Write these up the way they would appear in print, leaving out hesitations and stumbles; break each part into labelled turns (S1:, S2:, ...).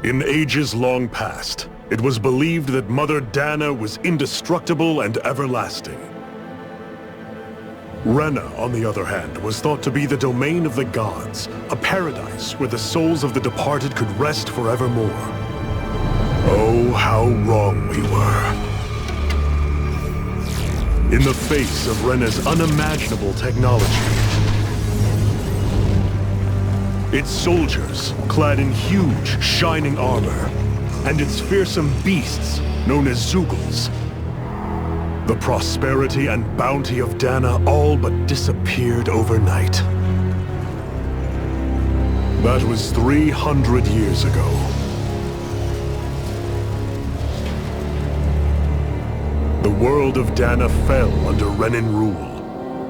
S1: In ages long past, it was believed that Mother Dana was indestructible and everlasting. Rena, on the other hand, was thought to be the domain of the gods, a paradise where the souls of the departed could rest forevermore. Oh, how wrong we were. In the face of Rena's unimaginable technology, its soldiers, clad in huge, shining armor, and its fearsome beasts, known as Zeugles. The prosperity and bounty of Dana all but disappeared overnight. That was 300 years ago. The world of Dana fell under Renan rule,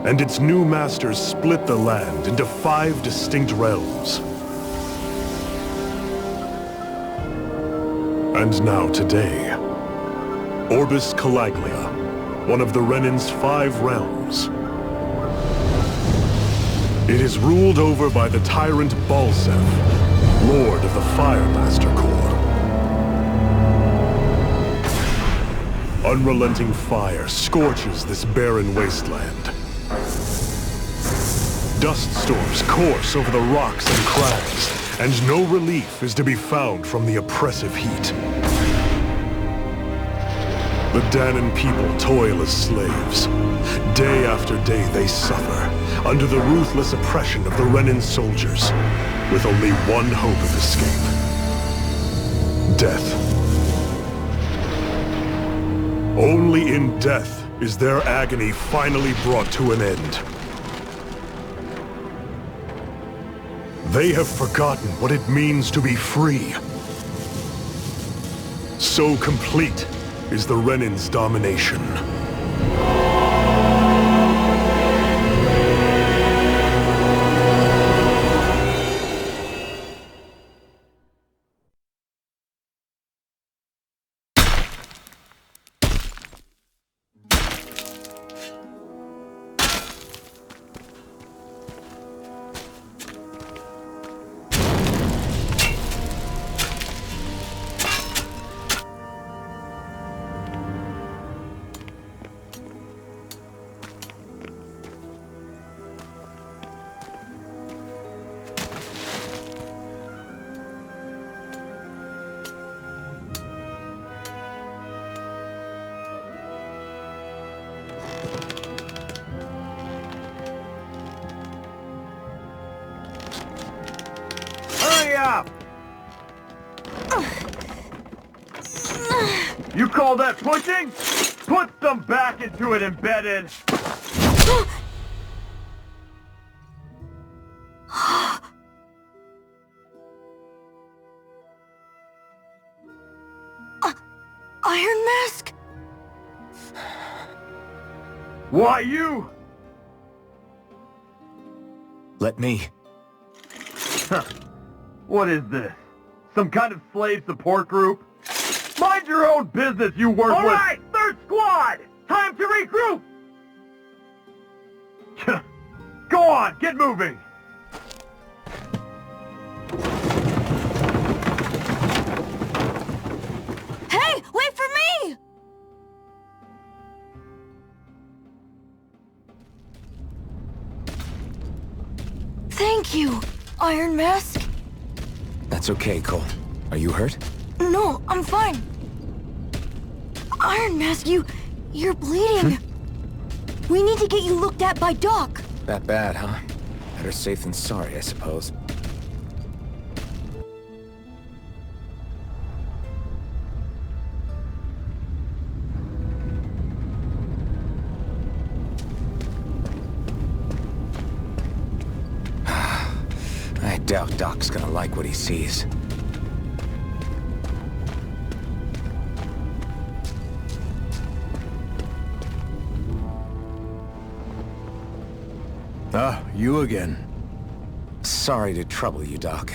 S1: and its new masters split the land into 5 distinct realms. And now today, Orbis Calaglia, one of the Renan's 5 realms. It is ruled over by the tyrant Balseph, Lord of the Firemaster Corps. Unrelenting fire scorches this barren wasteland. Dust storms course over the rocks and crags, and no relief is to be found from the oppressive heat. The Danan people toil as slaves. Day after day they suffer, under the ruthless oppression of the Renan soldiers, with only one hope of escape. Death. Only in death is their agony finally brought to an end. They have forgotten what it means to be free. So complete is the Renan's domination.
S2: You call that pushing? Put some back into it, embedded!
S3: Iron Mask?
S2: Why you?
S4: Let me.
S2: What is this? Some kind of slave support group? Mind your own business, you worthless— All right, third squad! Time to regroup! Go on, get moving!
S3: Hey, wait for me! Thank you, Iron Mask.
S4: That's okay, Cole. Are you hurt?
S3: No, I'm fine. Iron Mask, you're bleeding. We need to get you looked at by Doc.
S4: That bad, huh? Better safe than sorry, I suppose. I doubt Doc's gonna like what he sees.
S5: Ah, you again.
S4: Sorry to trouble you, Doc.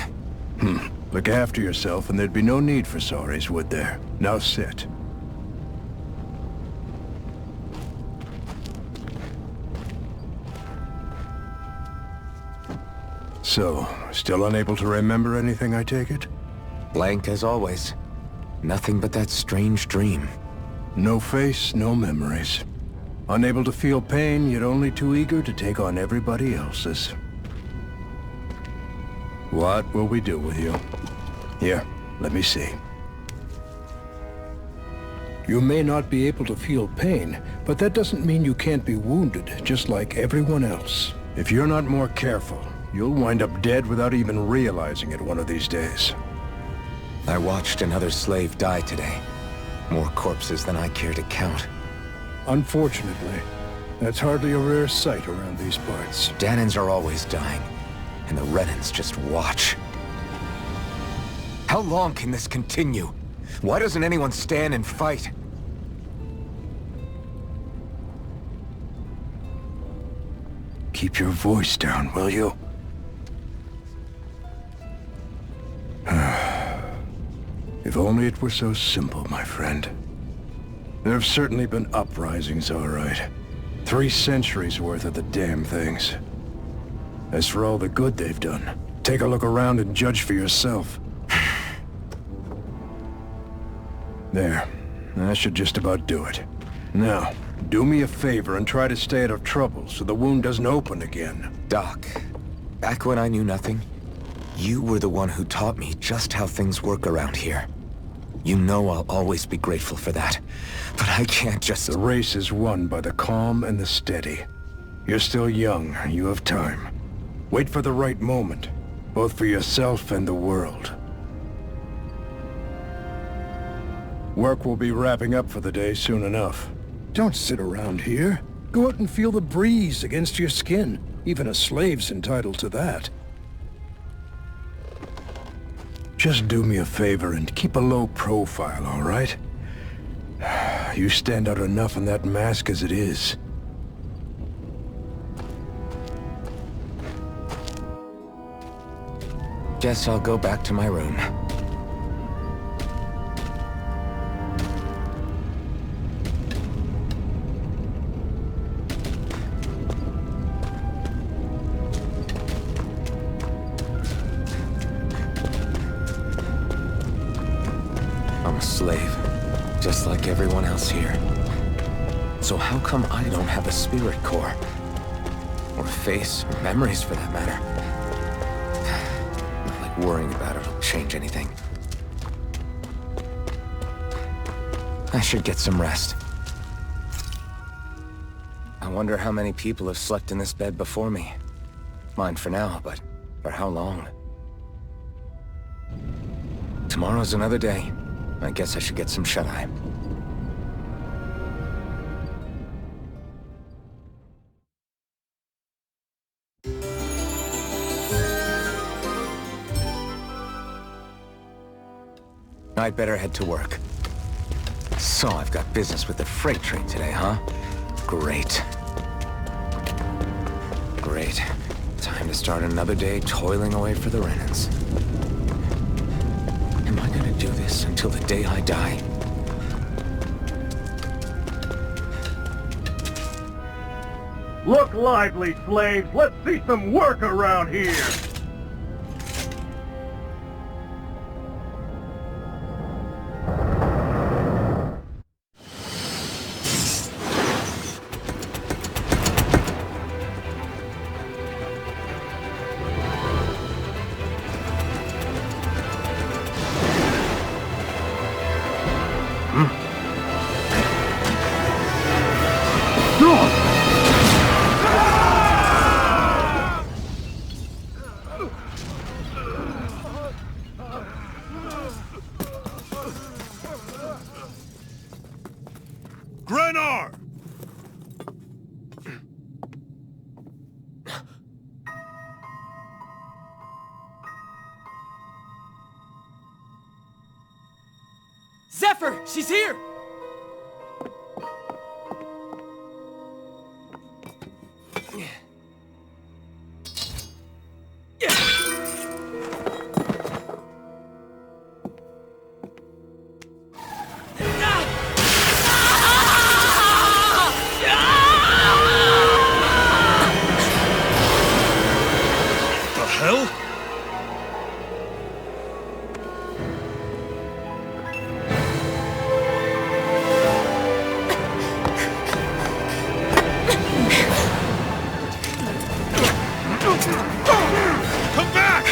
S5: Look after yourself and there'd be no need for sorries, would there? Now sit. So, still unable to remember anything, I take it?
S4: Blank as always. Nothing but that strange dream.
S5: No face, no memories. Unable to feel pain, yet only too eager to take on everybody else's. What will we do with you? Here, let me see. You may not be able to feel pain, but that doesn't mean you can't be wounded, just like everyone else. If you're not more careful, you'll wind up dead without even realizing it one of these days.
S4: I watched another slave die today. More corpses than I care to count.
S5: Unfortunately, that's hardly a rare sight around these parts.
S4: Dahnans are always dying, and the Renans just watch. How long can this continue? Why doesn't anyone stand and fight?
S5: Keep your voice down, will you? If only it were so simple, my friend. There have certainly been uprisings, all right. 3 centuries worth of the damn things. As for all the good they've done, take a look around and judge for yourself. There. That should just about do it. Now, do me a favor and try to stay out of trouble so the wound doesn't open again.
S4: Doc, back when I knew nothing, you were the one who taught me just how things work around here. You know I'll always be grateful for that, but I can't just...
S5: The race is won by the calm and the steady. You're still young, you have time. Wait for the right moment, both for yourself and the world. Work will be wrapping up for the day soon enough. Don't sit around here. Go out and feel the breeze against your skin. Even a slave's entitled to that. Just do me a favor and keep a low profile, all right? You stand out enough in that mask as it is.
S4: Guess I'll go back to my room. I'm a slave, just like everyone else here. So how come I don't have a spirit core? Or face, or memories for that matter? Not like worrying about it'll change anything. I should get some rest. I wonder how many people have slept in this bed before me. Mine for now, but for how long? Tomorrow's another day. I guess I should get some shut-eye. I'd better head to work. So, I've got business with the freight train today, huh? Great. Great. Time to start another day toiling away for the Renans. Am I gonna do this until the day I die?
S2: Look lively, slaves! Let's see some work around here!
S1: Grenar!
S6: Zephyr! She's here!
S1: The hell? Come back!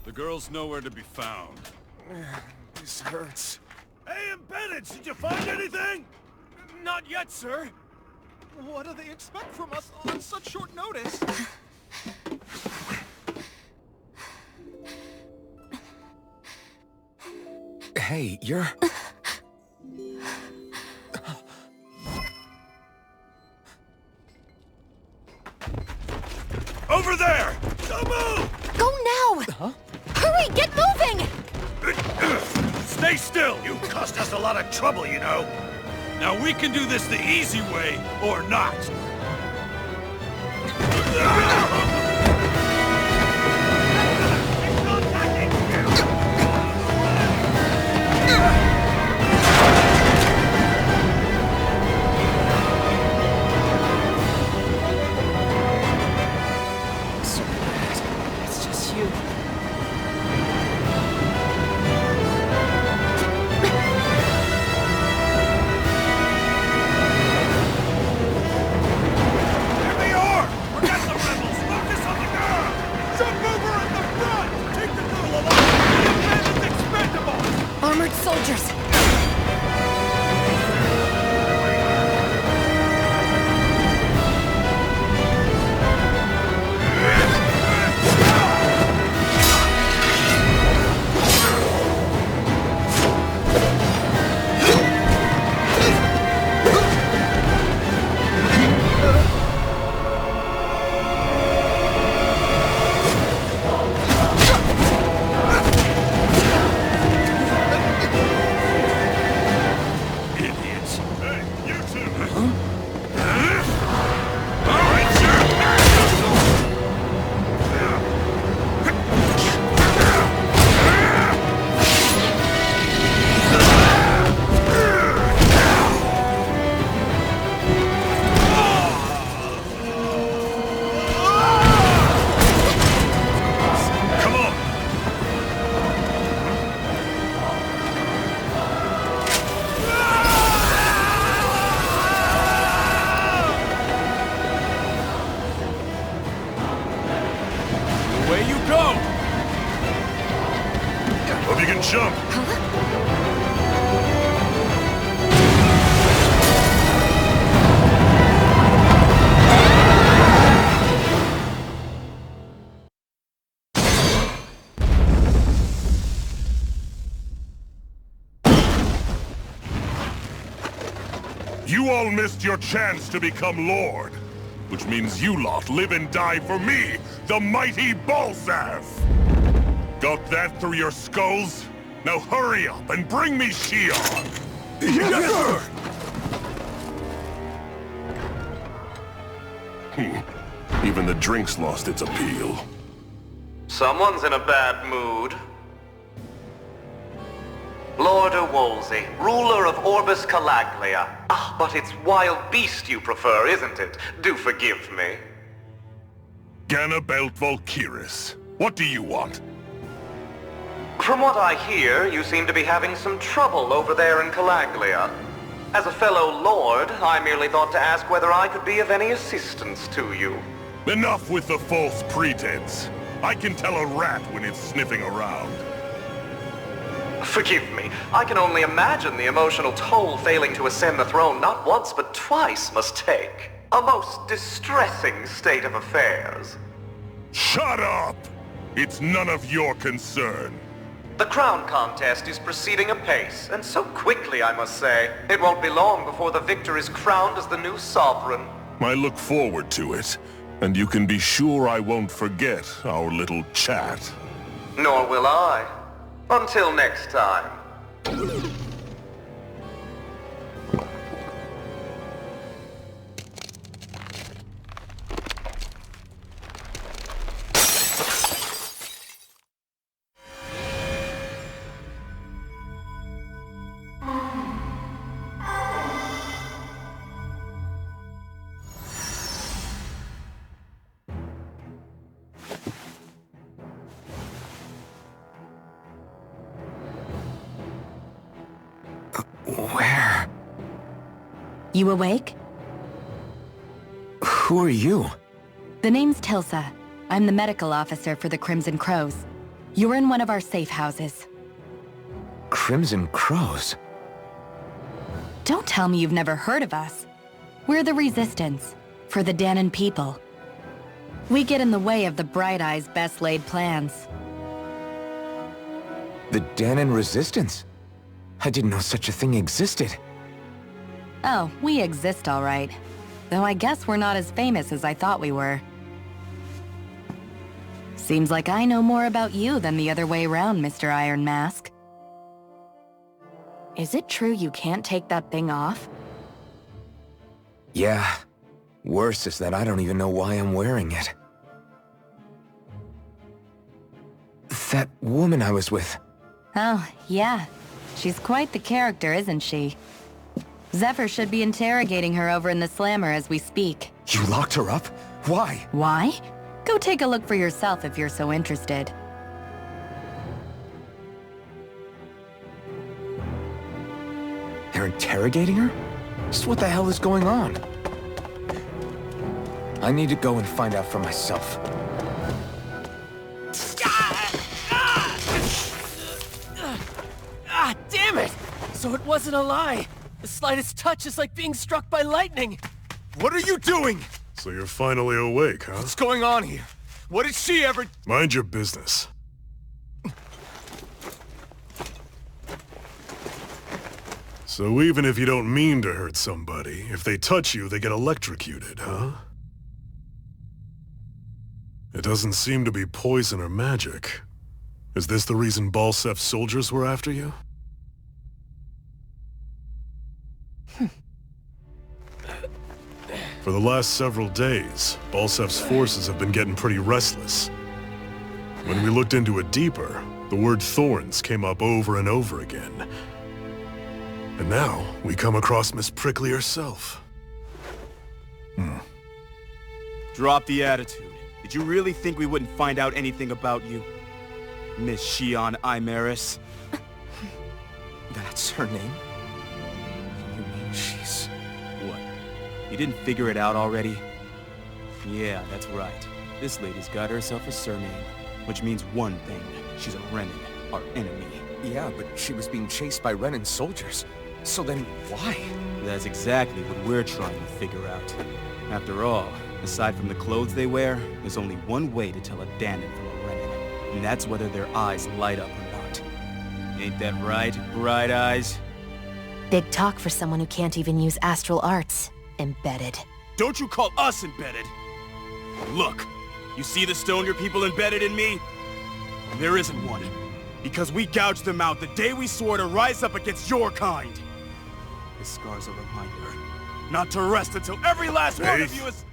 S6: The girl's nowhere to be found.
S4: This hurts.
S6: Hey, Embedded, did you find anything? Not yet, sir. What do they expect from us on such short notice?
S4: Hey, you're...
S6: Over there! Don't move!
S3: Go now! Huh? Hurry, get moving!
S6: Stay still! You cost us a lot of trouble, you know. Now we can do this the easy way, or not.
S3: It's just you.
S6: Here they are! Forget the rebels! Focus on the girl! Jump over at the front! Take the girl alive! The man is expendable!
S3: Armored soldiers!
S6: Idiots! Hey, you two! Come on! Away you go!
S1: Hope you can jump. You all missed your chance to become Lord, which means you lot live and die for me, the mighty Balzav! Got that through your skulls? Now hurry up and bring me Shion!
S6: Yes, sir!
S1: Even the drink's lost its appeal.
S7: Someone's in a bad mood. Lord Wolsey, ruler of Orbis Calaglia. Ah, but it's wild beast you prefer, isn't it? Do forgive me.
S1: Ganabelt Volkiris, what do you want?
S7: From what I hear, you seem to be having some trouble over there in Calaglia. As a fellow lord, I merely thought to ask whether I could be of any assistance to you.
S1: Enough with the false pretense. I can tell a rat when it's sniffing around.
S7: Forgive me, I can only imagine the emotional toll failing to ascend the throne not once but twice must take. A most distressing state of affairs.
S1: Shut up! It's none of your concern.
S7: The crown contest is proceeding apace, and so quickly, I must say. It won't be long before the victor is crowned as the new sovereign.
S1: I look forward to it, and you can be sure I won't forget our little chat.
S7: Nor will I. Until next time.
S8: You awake?
S4: Who are you?
S8: The name's Tilsa. I'm the medical officer for the Crimson Crows. You're in one of our safe houses.
S4: Crimson Crows?
S8: Don't tell me you've never heard of us. We're the Resistance, for the Dahnan people. We get in the way of the Bright Eye's best-laid plans.
S4: The Dahnan Resistance? I didn't know such a thing existed.
S8: Oh, we exist all right. Though I guess we're not as famous as I thought we were. Seems like I know more about you than the other way around, Mr. Iron Mask. Is it true you can't take that thing off?
S4: Yeah. Worse is that I don't even know why I'm wearing it. That woman I was with.
S8: Oh, yeah. She's quite the character, isn't she? Zephyr should be interrogating her over in the Slammer as we speak.
S4: You locked her up? Why?
S8: Why? Go take a look for yourself if you're so interested.
S4: They're interrogating her? Just what the hell is going on? I need to go and find out for myself.
S9: Ah, damn it! So it wasn't a lie. The slightest touch is like being struck by lightning.
S6: What are you doing?
S1: So you're finally awake, huh?
S6: What's going on here? What did she ever...
S1: Mind your business. So even if you don't mean to hurt somebody, if they touch you, they get electrocuted, huh? It doesn't seem to be poison or magic. Is this the reason Balsef's soldiers were after you? For the last several days, Balsef's forces have been getting pretty restless. When we looked into it deeper, the word Thorns came up over and over again. And now, we come across Miss Prickly herself.
S6: Drop the attitude. Did you really think we wouldn't find out anything about you? Miss Shion Imaris?
S4: That's her name? You mean she's...
S6: What? You didn't figure it out already? Yeah, that's right. This lady's got herself a surname, which means one thing. She's a Renan, our enemy.
S4: Yeah, but she was being chased by Renan's soldiers. So then, why?
S6: That's exactly what we're trying to figure out. After all, aside from the clothes they wear, there's only one way to tell a Dahnan from a Renan, and that's whether their eyes light up or not. Ain't that right, Bright Eyes?
S3: Big talk for someone who can't even use astral arts. Embedded.
S6: Don't you call us embedded! Look, you see the stone your people embedded in me? There isn't one. Because we gouged them out the day we swore to rise up against your kind. This scar's a reminder, not to rest until every last one of you is...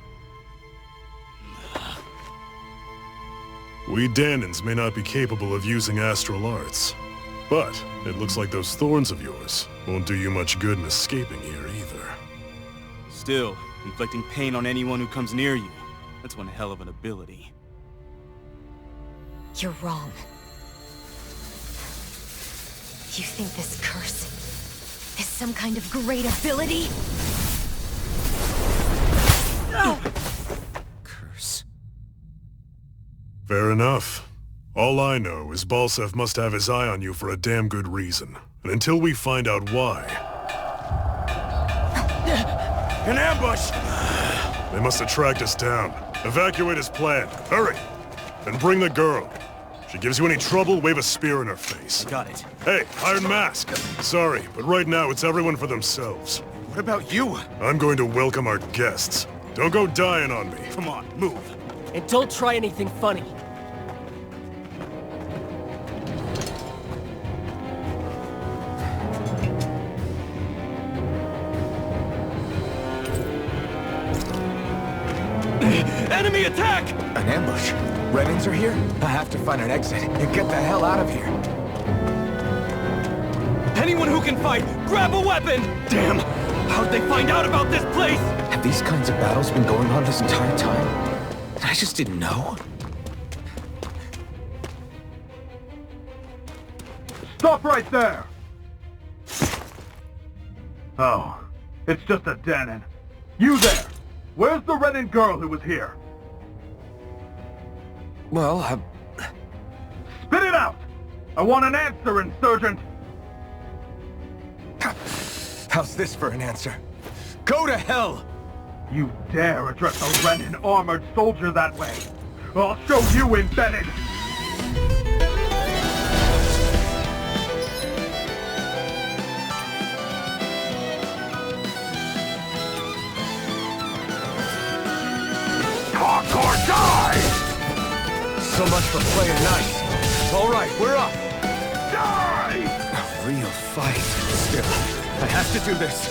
S1: We Dahnans may not be capable of using astral arts, but it looks like those thorns of yours won't do you much good in escaping here either.
S6: Still, inflicting pain on anyone who comes near you, that's one hell of an ability.
S3: You're wrong. You think this curse is some kind of great ability?
S4: Curse.
S1: Fair enough. All I know is Balsef must have his eye on you for a damn good reason. And until we find out why...
S6: An ambush!
S1: They must have tracked us down. Evacuate as planned. Hurry! And bring the girl. If she gives you any trouble, wave a spear in her face.
S6: Got it.
S1: Hey, Iron Mask! Sorry, but right now it's everyone for themselves.
S6: What about you?
S1: I'm going to welcome our guests. Don't go dying on me.
S6: Come on, move.
S9: And don't try anything funny.
S6: Enemy attack!
S4: An ambush. Renans are here? I have to find an exit and get the hell out of here.
S9: Anyone who can fight, grab a weapon! Damn! How'd they find out about this place?
S4: Have these kinds of battles been going on this entire time? I just didn't know.
S2: Stop right there! Oh, It's just a Danon. You there! Where's the Renan girl who was here?
S4: Well,
S2: Spit it out! I want an answer, Insurgent!
S4: how's this for an answer? Go to hell!
S2: You dare address a Renan armored soldier that way? I'll show you, Embedded! Talk or die!
S4: So much for playing nice. All right, we're up.
S2: Die!
S4: A real fight. Still, I have to do this.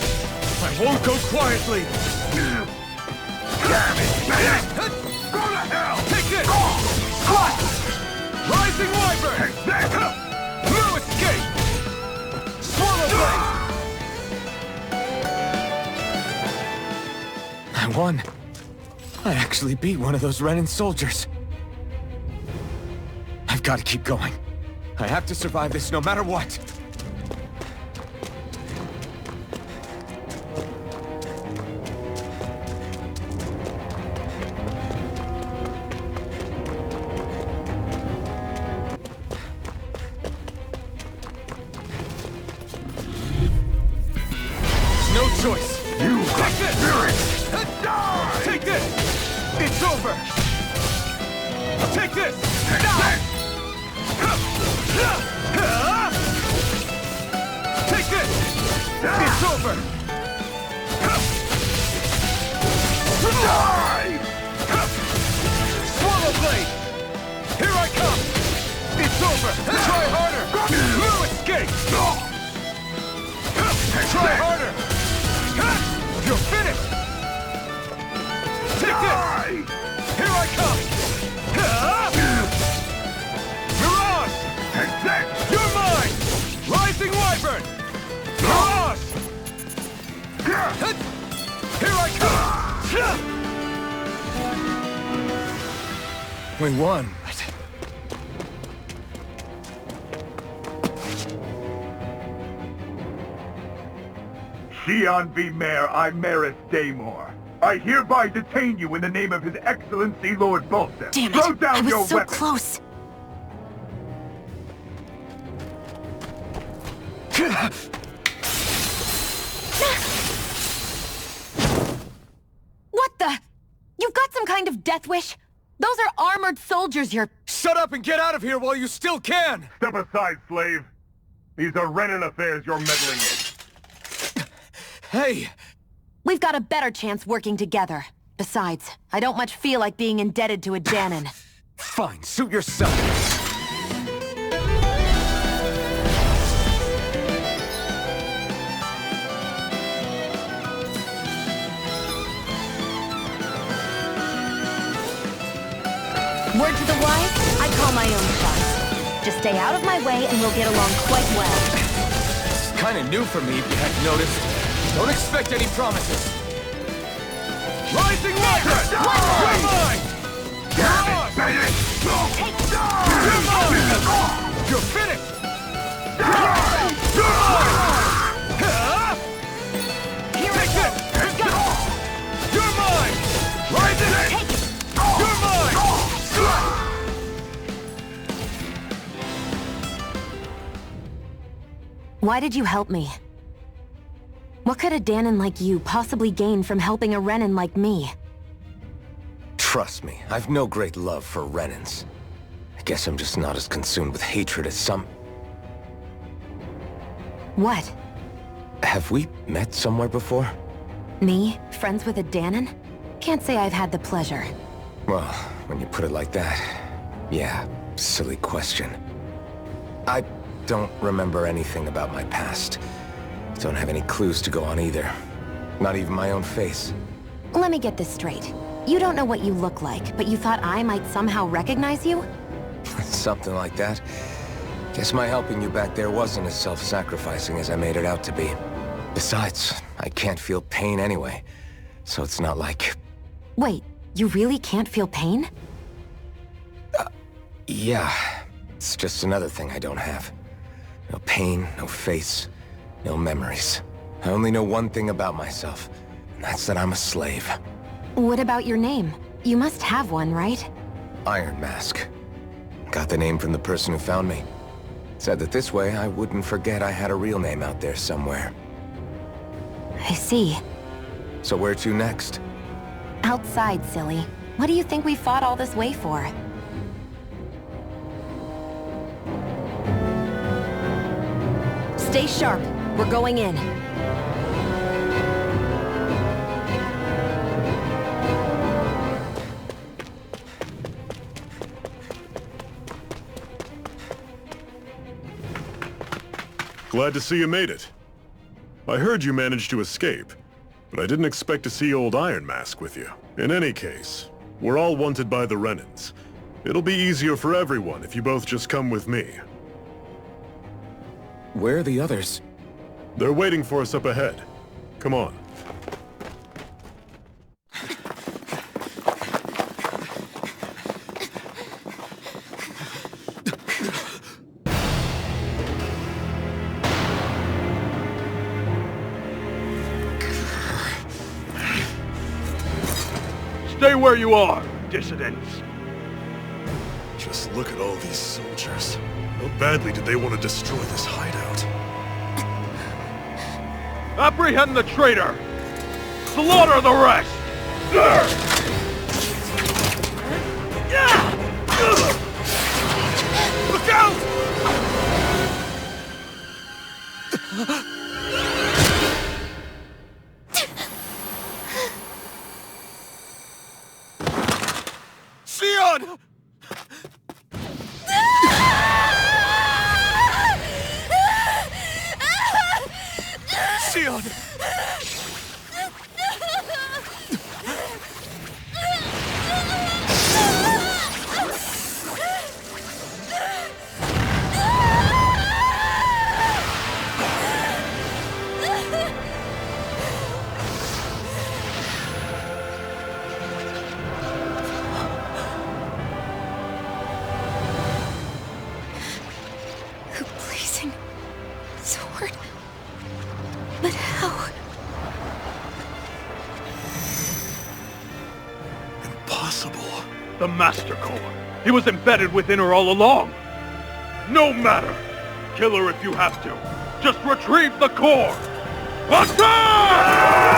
S4: I won't go quietly.
S2: Damn it, man! Go to hell!
S9: Take this!
S2: What?
S9: Rising Wyvern!
S2: Exactly!
S9: No escape! Swallow Blade!
S4: I won. I actually beat one of those Renan soldiers. I've got to keep going. I have to survive this no matter what.
S9: No choice!
S2: You got
S9: Take this!
S2: spirit! Die!
S9: Take this! It's over! Take this! Take this! It's over!
S2: Die!
S9: Swallow Blade! Here I come! It's over! Try harder! No escape! Try harder! You're finished! Take this! Here I come! Mirage!
S2: Exact!
S9: You're mine! Rising Wyvern! Mirage! Here I come!
S4: We won, but...
S2: Xi'an V. Mayor Imaris Daymore. I hereby detain you in the name of His Excellency Lord Bolton.
S3: Damn
S2: Throw
S3: it!
S2: down
S3: I was
S2: your
S3: so
S2: weapon.
S3: close. What the? You've got some kind of death wish? Those are armored soldiers you're...
S9: Shut up and get out of here while you still can!
S2: Step aside, slave. These are Renan affairs you're meddling in.
S9: Hey!
S3: We've got a better chance working together. Besides, I don't much feel like being indebted to a Danon.
S4: Fine, suit yourself.
S3: Word to the wise, I call my own shots. Just stay out of my way and we'll get along quite well.
S4: It's kind of new for me, if you hadn't noticed. Don't expect any promises.
S9: Rising Wyvern! You're mine! Mirage! You're mine! You're finished! You're mine! Take this! Let's go! You're mine! Rising! You're mine!
S3: Why did you help me? What could a Danon like you possibly gain from helping a Renan like me?
S4: Trust me, I've no great love for Renans. I guess I'm just not as consumed with hatred as some...
S3: What?
S4: Have we met somewhere before?
S3: Me? Friends with a Danon? Can't say I've had the pleasure.
S4: Well, when you put it like that, yeah, silly question. I don't remember anything about my past. Don't have any clues to go on either. Not even my own face.
S3: Let me get this straight. You don't know what you look like, but you thought I might somehow recognize you?
S4: Something like that. Guess my helping you back there wasn't as self-sacrificing as I made it out to be. Besides, I can't feel pain anyway, so it's not like...
S3: Wait, you really can't feel pain?
S4: Yeah, it's just another thing I don't have. No pain, no face, no memories. I only know one thing about myself, and that's that I'm a slave.
S3: What about your name? You must have one, right?
S4: Iron Mask. Got the name from the person who found me. Said that this way I wouldn't forget I had a real name out there somewhere.
S3: I see.
S4: So where to next?
S3: Outside, silly. What do you think we fought all this way for? Stay sharp. We're going in.
S1: Glad to see you made it. I heard you managed to escape, but I didn't expect to see old Iron Mask with you. In any case, we're all wanted by the Renans. It'll be easier for everyone if you both just come with me.
S4: Where are the others?
S1: They're waiting for us up ahead. Come on.
S2: Stay where you are, dissidents.
S1: Just look at all these soldiers. How badly did they want to destroy this hideout?
S2: Apprehend the traitor! Slaughter the rest!
S6: Look out! Sion! Sion!
S3: A blazing sword. But how?
S1: Impossible.
S2: The Master Core. He was embedded within her all along. No matter. Kill her if you have to. Just retrieve the core. Attack!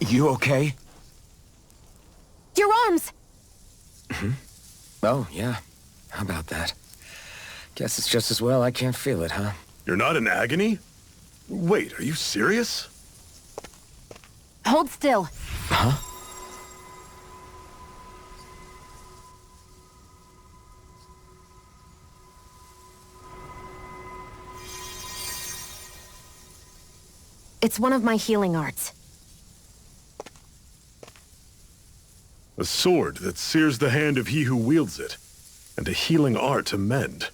S4: You okay?
S3: Your arms!
S4: Oh, yeah. How about that? Guess it's just as well I can't feel it, huh?
S1: You're not in agony? Wait, are you serious?
S3: Hold still.
S4: Huh?
S3: It's one of my healing arts.
S1: A sword that sears the hand of he who wields it, and a healing art to mend.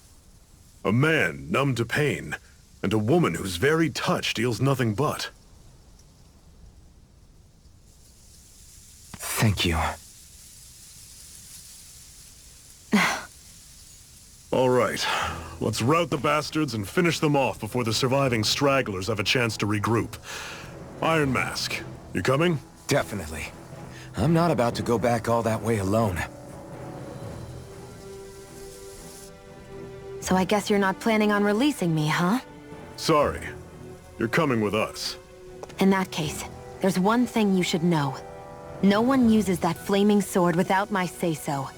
S1: A man numb to pain, and a woman whose very touch deals nothing but.
S4: Thank you.
S1: All right, let's rout the bastards and finish them off before the surviving stragglers have a chance to regroup. Iron Mask, you coming?
S4: Definitely. I'm not about to go back all that way alone.
S3: So I guess you're not planning on releasing me, huh?
S1: Sorry. You're coming with us.
S3: In that case, there's one thing you should know. No one uses that flaming sword without my say-so.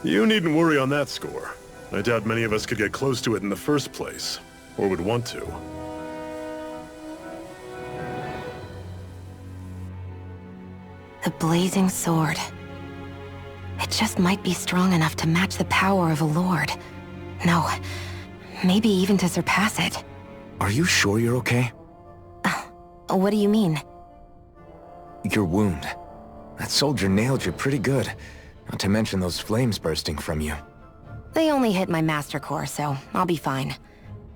S1: You needn't worry on that score. I doubt many of us could get close to it in the first place, or would want to.
S3: The blazing sword. It just might be strong enough to match the power of a lord. No, maybe even to surpass it.
S4: Are you sure you're okay?
S3: What do you mean?
S4: Your wound. That soldier nailed you pretty good. Not to mention those flames bursting from you.
S3: They only hit my master core, so I'll be fine.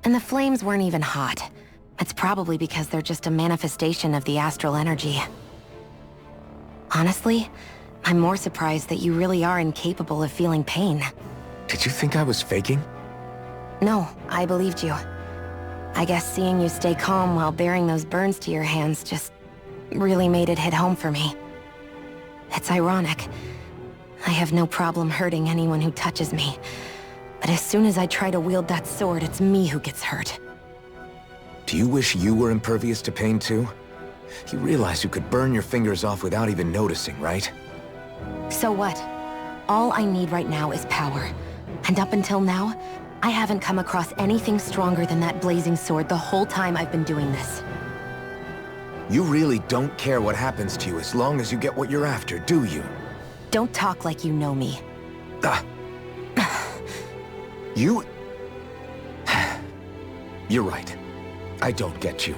S3: And the flames weren't even hot. It's probably because they're just a manifestation of the astral energy. Honestly, I'm more surprised that you really are incapable of feeling pain.
S4: Did you think I was faking?
S3: No, I believed you. I guess seeing you stay calm while bearing those burns to your hands just really made it hit home for me. It's ironic. I have no problem hurting anyone who touches me. But as soon as I try to wield that sword, it's me who gets hurt.
S4: Do you wish you were impervious to pain too? You realize you could burn your fingers off without even noticing, right?
S3: So what? All I need right now is power. And up until now, I haven't come across anything stronger than that blazing sword the whole time I've been doing this.
S4: You really don't care what happens to you as long as you get what you're after, do you?
S3: Don't talk like you know me.
S4: You... You're right. I don't get you.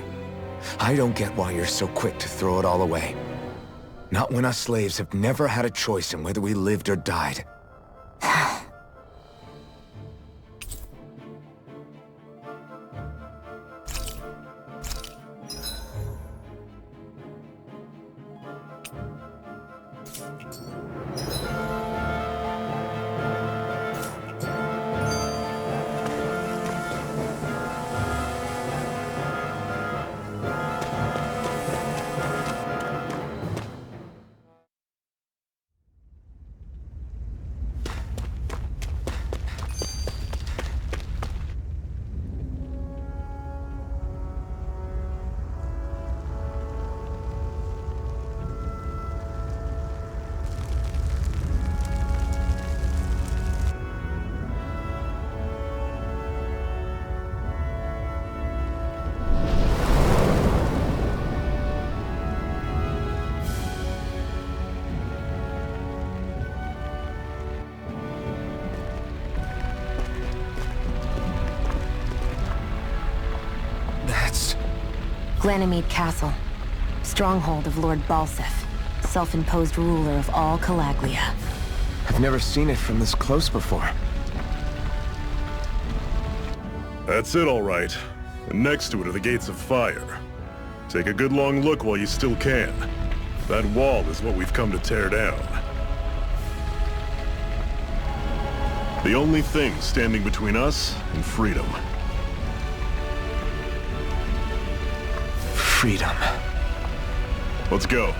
S4: I don't get why you're so quick to throw it all away. Not when us slaves have never had a choice in whether we lived or died.
S3: Glanimede Castle, stronghold of Lord Balseph, self-imposed ruler of all Calaglia.
S4: I've never seen it from this close before.
S1: That's it, all right. And next to it are the Gates of Fire. Take a good long look while you still can. That wall is what we've come to tear down. The only thing standing between us and freedom.
S4: Freedom.
S1: Let's go.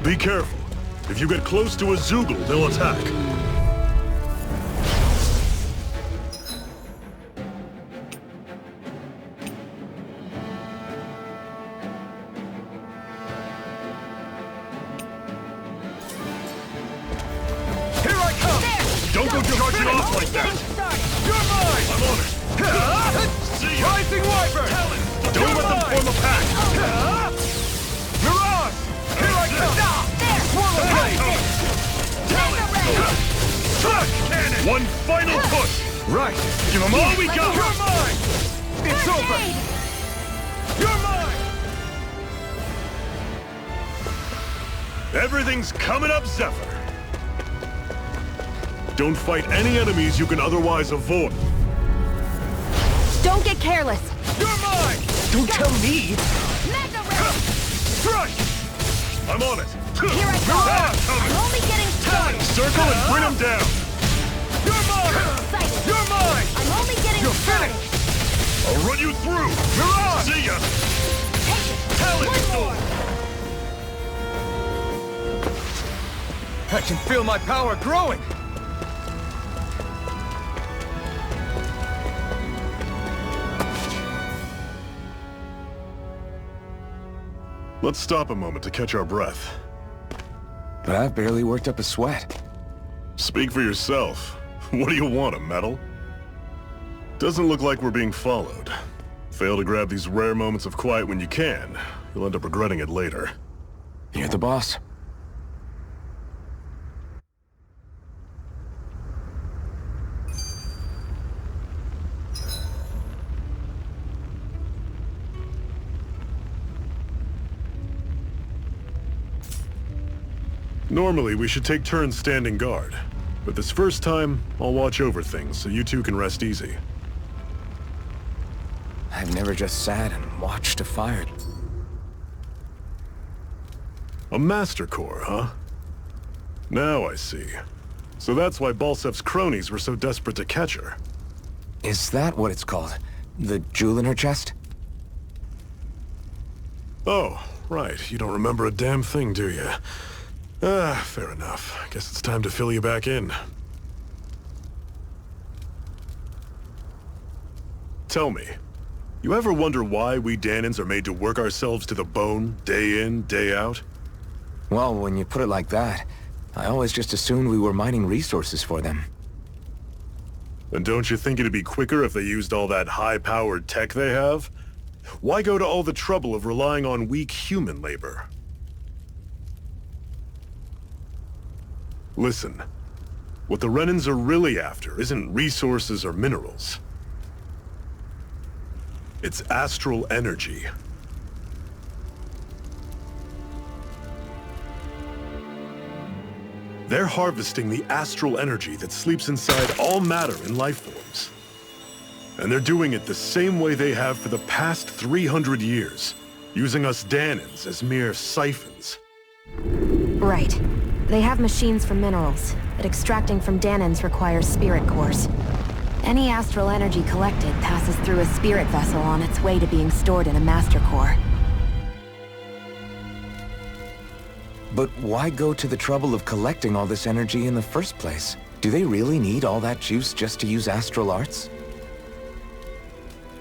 S1: Be careful. If you get close to a Zeugle, they'll attack. Don't go charging off like that!
S2: You're mine!
S1: I'm on it! See ya!
S2: Rising Wyvern!
S1: Don't let them form a pack!
S2: Mirage! Here I come! Swirl of
S1: Truck cannon! One final push!
S2: Right!
S1: Give them all we got!
S2: You're mine! It's over! You're mine!
S1: Everything's coming up, Zephyr! Don't fight any enemies you can otherwise avoid.
S3: Don't get careless!
S2: You're mine!
S4: Don't tell me!
S2: Strike!
S1: I'm on it!
S3: Here I go! I'm only getting started!
S1: Circle and bring them down!
S2: You're mine!
S3: Excited.
S2: You're mine!
S3: I'm only getting
S2: You're
S3: started!
S2: finished!
S1: I'll run you through!
S2: Mirage!
S1: See ya!
S3: Take it!
S1: Talent
S3: One
S1: Storm!
S2: I can feel my power growing!
S1: Let's stop a moment to catch our breath.
S4: But I've barely worked up a sweat.
S1: Speak for yourself. What do you want, a medal? Doesn't look like we're being followed. Fail to grab these rare moments of quiet when you can. You'll end up regretting it later.
S4: You're the boss.
S1: Normally, we should take turns standing guard. But this first time, I'll watch over things so you two can rest easy.
S4: I've never just sat and watched a fire.
S1: A Master Core, huh? Now I see. So that's why Balsef's cronies were so desperate to catch her.
S4: Is that what it's called? The jewel in her chest?
S1: Oh, right. You don't remember a damn thing, do you? Fair enough. Guess it's time to fill you back in. Tell me, you ever wonder why we Dahnans are made to work ourselves to the bone, day in, day out?
S4: Well, when you put it like that, I always just assumed we were mining resources for them.
S1: And don't you think it'd be quicker if they used all that high-powered tech they have? Why go to all the trouble of relying on weak human labor? Listen, what the Renans are really after isn't resources or minerals. It's astral energy. They're harvesting the astral energy that sleeps inside all matter and life forms. And they're doing it the same way they have for the past 300 years, using us Dahnans as mere siphons.
S3: Right. They have machines for minerals, but extracting from Dahnans requires spirit cores. Any astral energy collected passes through a spirit vessel on its way to being stored in a master core.
S4: But why go to the trouble of collecting all this energy in the first place? Do they really need all that juice just to use astral arts?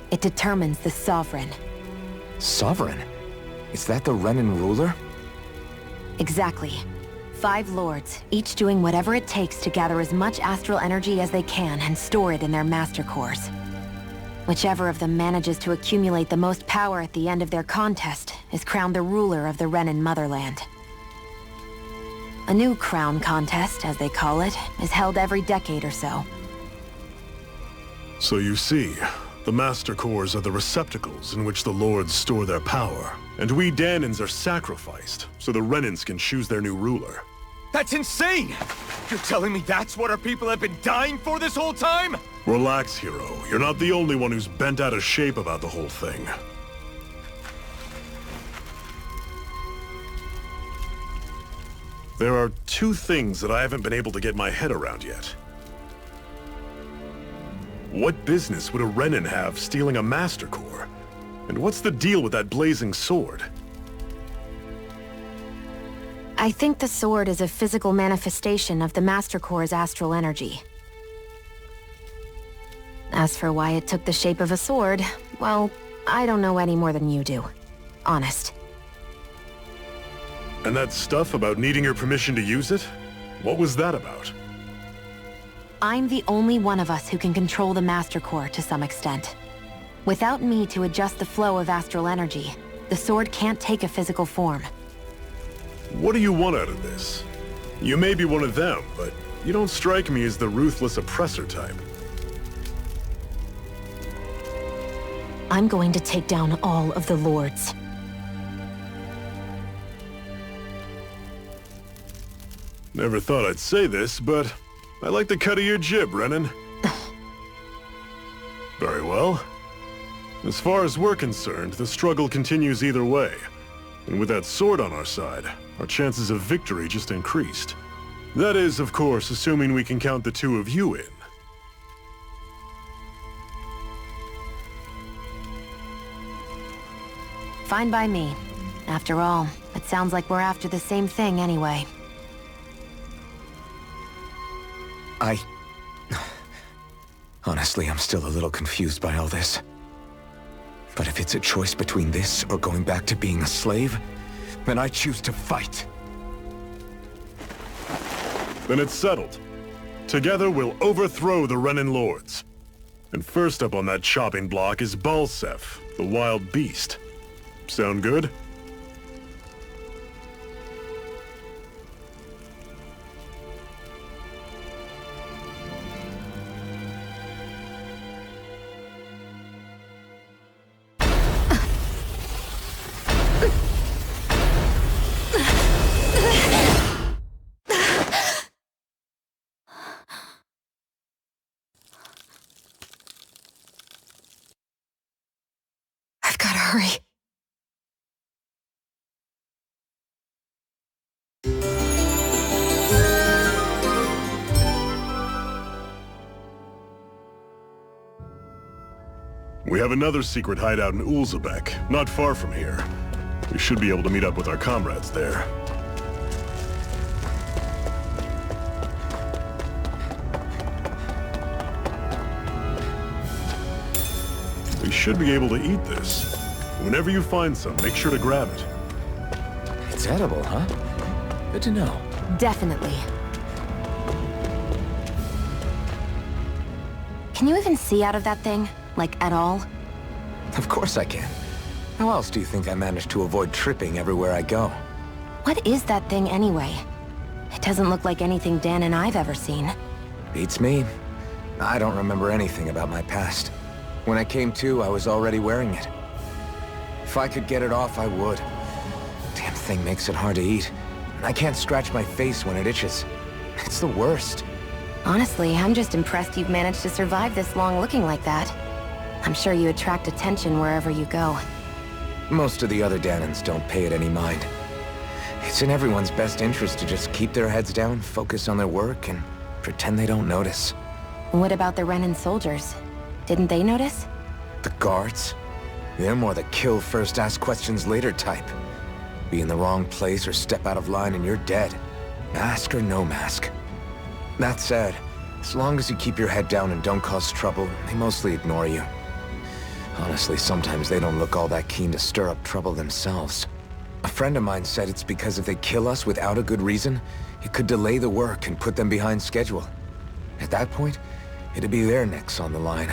S3: It determines the Sovereign.
S4: Sovereign? Is that the Renan ruler?
S3: Exactly. 5 lords, each doing whatever it takes to gather as much astral energy as they can and store it in their master cores. Whichever of them manages to accumulate the most power at the end of their contest is crowned the ruler of the Renan motherland. A new crown contest, as they call it, is held every decade or so.
S1: So you see, the Master Cores are the receptacles in which the Lords store their power. And we Dahnans are sacrificed, so the Renans can choose their new ruler.
S9: That's insane! You're telling me that's what our people have been dying for this whole time?
S1: Relax, hero. You're not the only one who's bent out of shape about the whole thing. There are 2 things that I haven't been able to get my head around yet. What business would a Renan have stealing a Master Core? And what's the deal with that blazing sword?
S3: I think the sword is a physical manifestation of the Master Core's astral energy. As for why it took the shape of a sword, well, I don't know any more than you do. Honest.
S1: And that stuff about needing your permission to use it? What was that about?
S3: I'm the only one of us who can control the Master Core to some extent. Without me to adjust the flow of astral energy, the sword can't take a physical form.
S1: What do you want out of this? You may be one of them, but you don't strike me as the ruthless oppressor type.
S3: I'm going to take down all of the Lords.
S1: Never thought I'd say this, but I like the cut of your jib, Renan. Very well. As far as we're concerned, the struggle continues either way. And with that sword on our side, our chances of victory just increased. That is, of course, assuming we can count the 2 of you in.
S3: Fine by me. After all, it sounds like we're after the same thing anyway.
S4: Honestly, I'm still a little confused by all this. But if it's a choice between this or going back to being a slave, then I choose to fight.
S1: Then it's settled. Together we'll overthrow the Renan Lords. And first up on that chopping block is Balseph, the wild beast. Sound good?
S3: I've gotta hurry.
S1: We have another secret hideout in Ulzebek, not far from here. We should be able to meet up with our comrades there. We should be able to eat this. Whenever you find some, make sure to grab it.
S4: It's edible, huh? Good to know.
S3: Definitely. Can you even see out of that thing? Like, at all?
S4: Of course I can. How else do you think I managed to avoid tripping everywhere I go?
S3: What is that thing anyway? It doesn't look like anything Dan and I've ever seen.
S4: Beats me. I don't remember anything about my past. When I came to, I was already wearing it. If I could get it off, I would. Damn thing makes it hard to eat. And I can't scratch my face when it itches. It's the worst.
S3: Honestly, I'm just impressed you've managed to survive this long looking like that. I'm sure you attract attention wherever you go.
S4: Most of the other Danans don't pay it any mind. It's in everyone's best interest to just keep their heads down, focus on their work, and pretend they don't notice.
S3: What about the Renan soldiers? Didn't they notice?
S4: The guards? They're more the kill first, ask questions later type. Be in the wrong place or step out of line and you're dead. Mask or no mask. That said, as long as you keep your head down and don't cause trouble, they mostly ignore you. Honestly, sometimes they don't look all that keen to stir up trouble themselves. A friend of mine said it's because if they kill us without a good reason, it could delay the work and put them behind schedule. At that point, it'd be their necks on the line.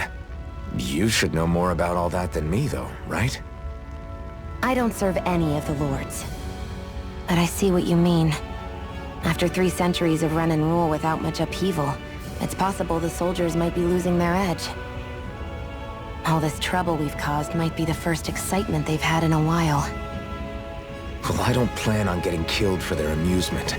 S4: You should know more about all that than me, though, right?
S3: I don't serve any of the lords. But I see what you mean. After 3 centuries of Renan rule without much upheaval, it's possible the soldiers might be losing their edge. All this trouble we've caused might be the first excitement they've had in a while.
S4: Well, I don't plan on getting killed for their amusement.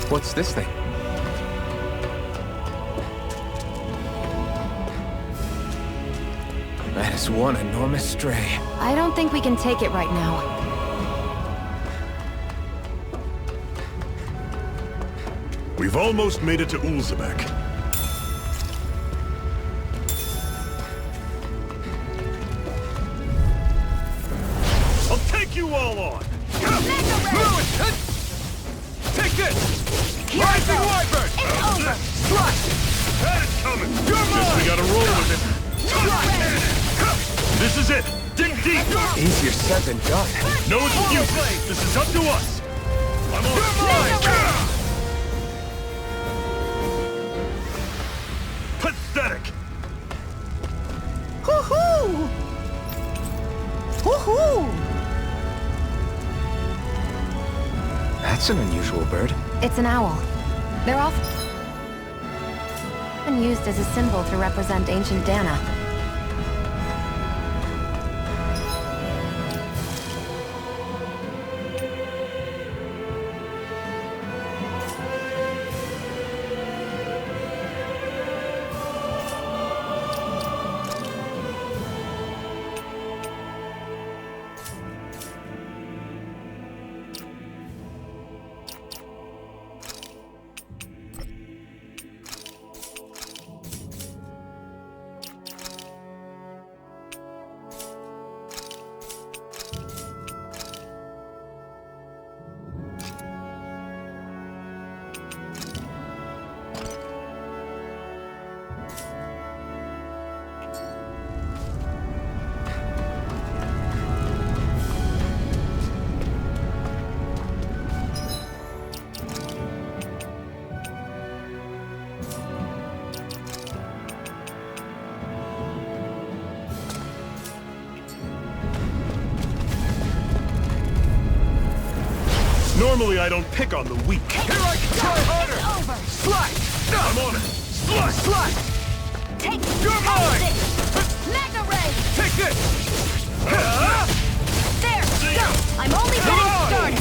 S4: What's this thing? That is one enormous stray.
S3: I don't think we can take it right now.
S1: We've almost made it to Ulzebek. I'll take you all on!
S9: Take this! Rising Wyvern!
S3: It's over!
S1: That is coming! You're mine! We gotta roll with it! This is it! Dig deep!
S4: Easier said than done.
S1: No excuses! This is up to us! I'm on! Pathetic!
S3: Woohoo! Woohoo!
S4: That's an unusual bird.
S3: It's an owl. They're often used as a symbol to represent ancient Dana.
S1: Normally I don't pick on the weak.
S9: Here I come! Try harder!
S3: Over.
S9: Slide!
S1: I'm on it.
S9: Slide! Slide!
S3: Take
S9: You're mine!
S3: Mega Ray!
S9: Take this!
S3: There! Go! I'm only getting started!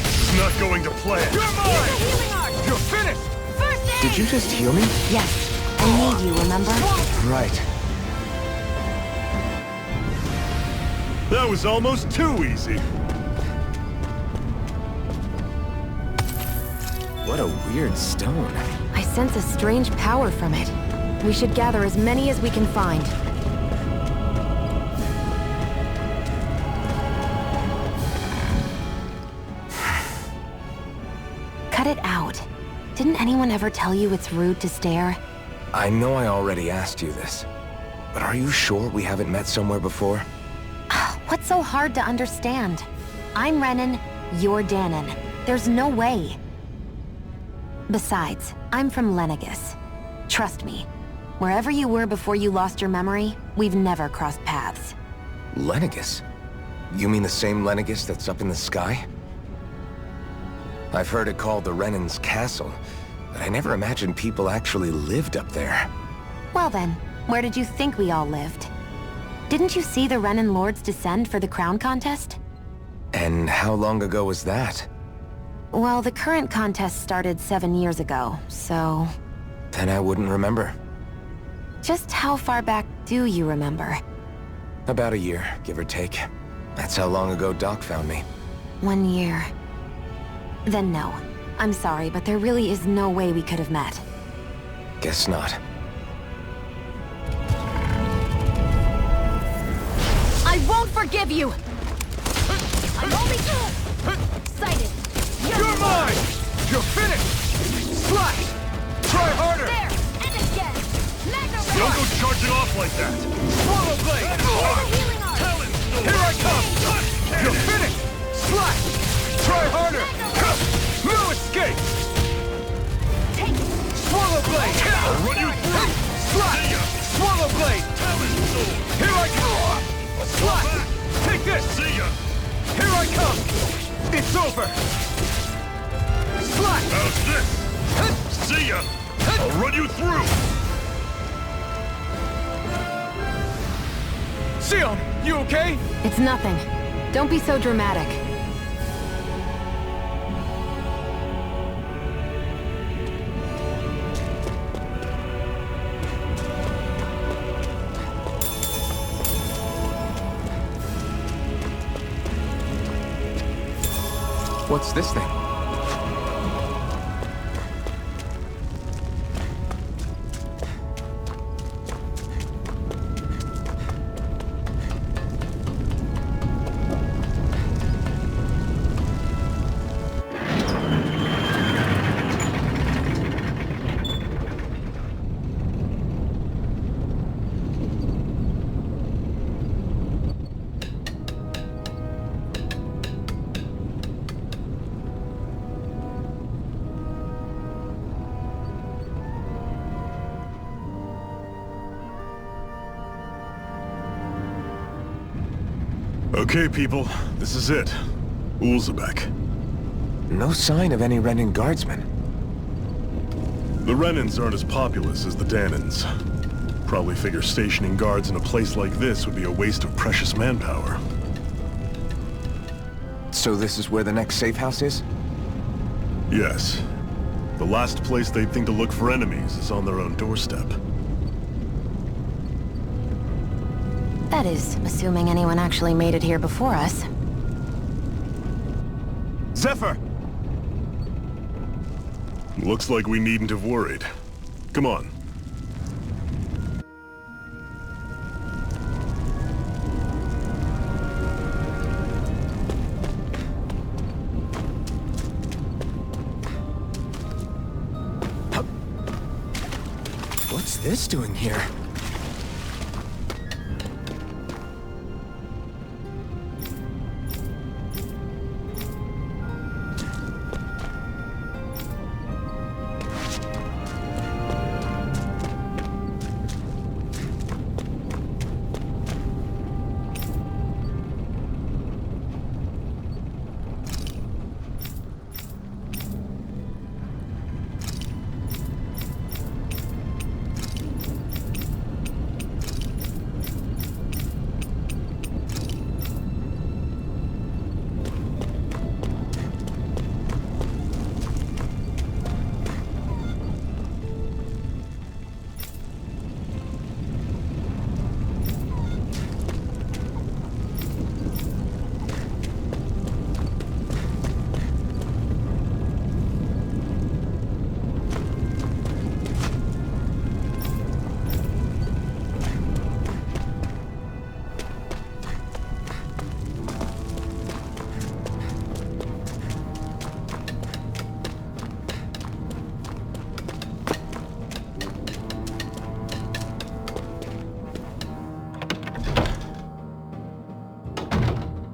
S1: This is not going to plan.
S9: You're
S3: Use
S9: mine!
S3: the healing art!
S9: You're finished!
S3: First aid!
S4: Did you just heal me?
S3: Yes. I need you, remember?
S4: Right.
S1: That was almost too easy.
S4: What a weird stone.
S3: I sense a strange power from it. We should gather as many as we can find. Cut it out. Didn't anyone ever tell you it's rude to stare?
S4: I know I already asked you this, but are you sure we haven't met somewhere before?
S3: What's so hard to understand? I'm Renan, you're Danon. There's no way. Besides, I'm from Lenegis. Trust me, wherever you were before you lost your memory, we've never crossed paths.
S4: Lenegis? You mean the same Lenegis that's up in the sky? I've heard it called the Renan's Castle, but I never imagined people actually lived up there.
S3: Well then, where did you think we all lived? Didn't you see the Renan Lords descend for the crown contest?
S4: And how long ago was that?
S3: Well, the current contest started 7 years ago, so...
S4: Then I wouldn't remember.
S3: Just how far back do you remember?
S4: About a year, give or take. That's how long ago Doc found me.
S3: 1 year. Then no. I'm sorry, but there really is no way we could have met.
S4: Guess not.
S3: I won't forgive you! I'm only... Excited!
S9: You're mine! You're finished! Slide! Try harder!
S3: There! And again! Mega Ray!
S1: Don't go charging off like that.
S9: Swallow blade!
S3: Use the healing art!
S9: Here I come! You're finished! Slide! Try harder! No escape!
S3: Take it!
S9: Swallow blade!
S1: I'll run you through.
S9: Slide! Swallow blade! Here I come! Slide! Take this!
S1: See ya.
S9: Here I come! It's over! Slide!
S1: How's this? See ya. I'll run you through.
S9: Sion, you okay?
S3: It's nothing. Don't be so dramatic.
S4: What's this thing?
S1: Okay, people. This is it. Ulzebek.
S4: No sign of any Renan guardsmen.
S1: The Renans aren't as populous as the Danons. Probably figure stationing guards in a place like this would be a waste of precious manpower.
S4: So this is where the next safe house is?
S1: Yes. The last place they'd think to look for enemies is on their own doorstep.
S3: That is, assuming anyone actually made it here before us.
S9: Zephyr!
S1: Looks like we needn't have worried. Come on.
S4: What's this doing here?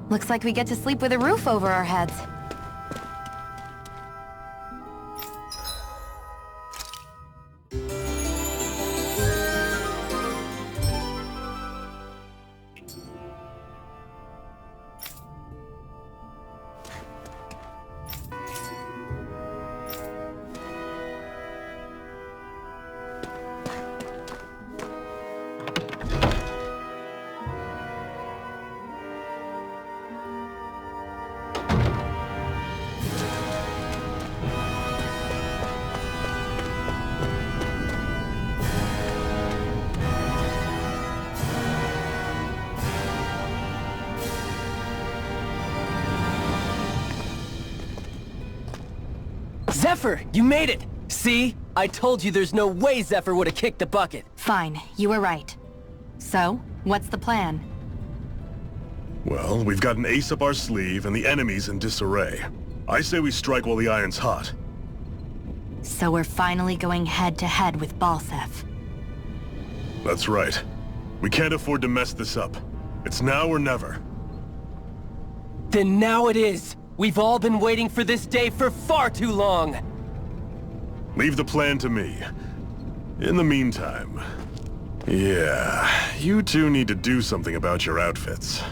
S3: Looks like we get to sleep with a roof over our heads.
S10: Zephyr, you made it! See? I told you there's no way Zephyr would have kicked the bucket.
S8: Fine, you were right. So, what's the plan?
S1: Well, we've got an ace up our sleeve and the enemy's in disarray. I say we strike while the iron's hot.
S8: So we're finally going head-to-head with Balseph.
S1: That's right. We can't afford to mess this up. It's now or never.
S10: Then now it is! We've all been waiting for this day for far too long!
S1: Leave the plan to me. In the meantime... yeah, you two need to do something about your outfits.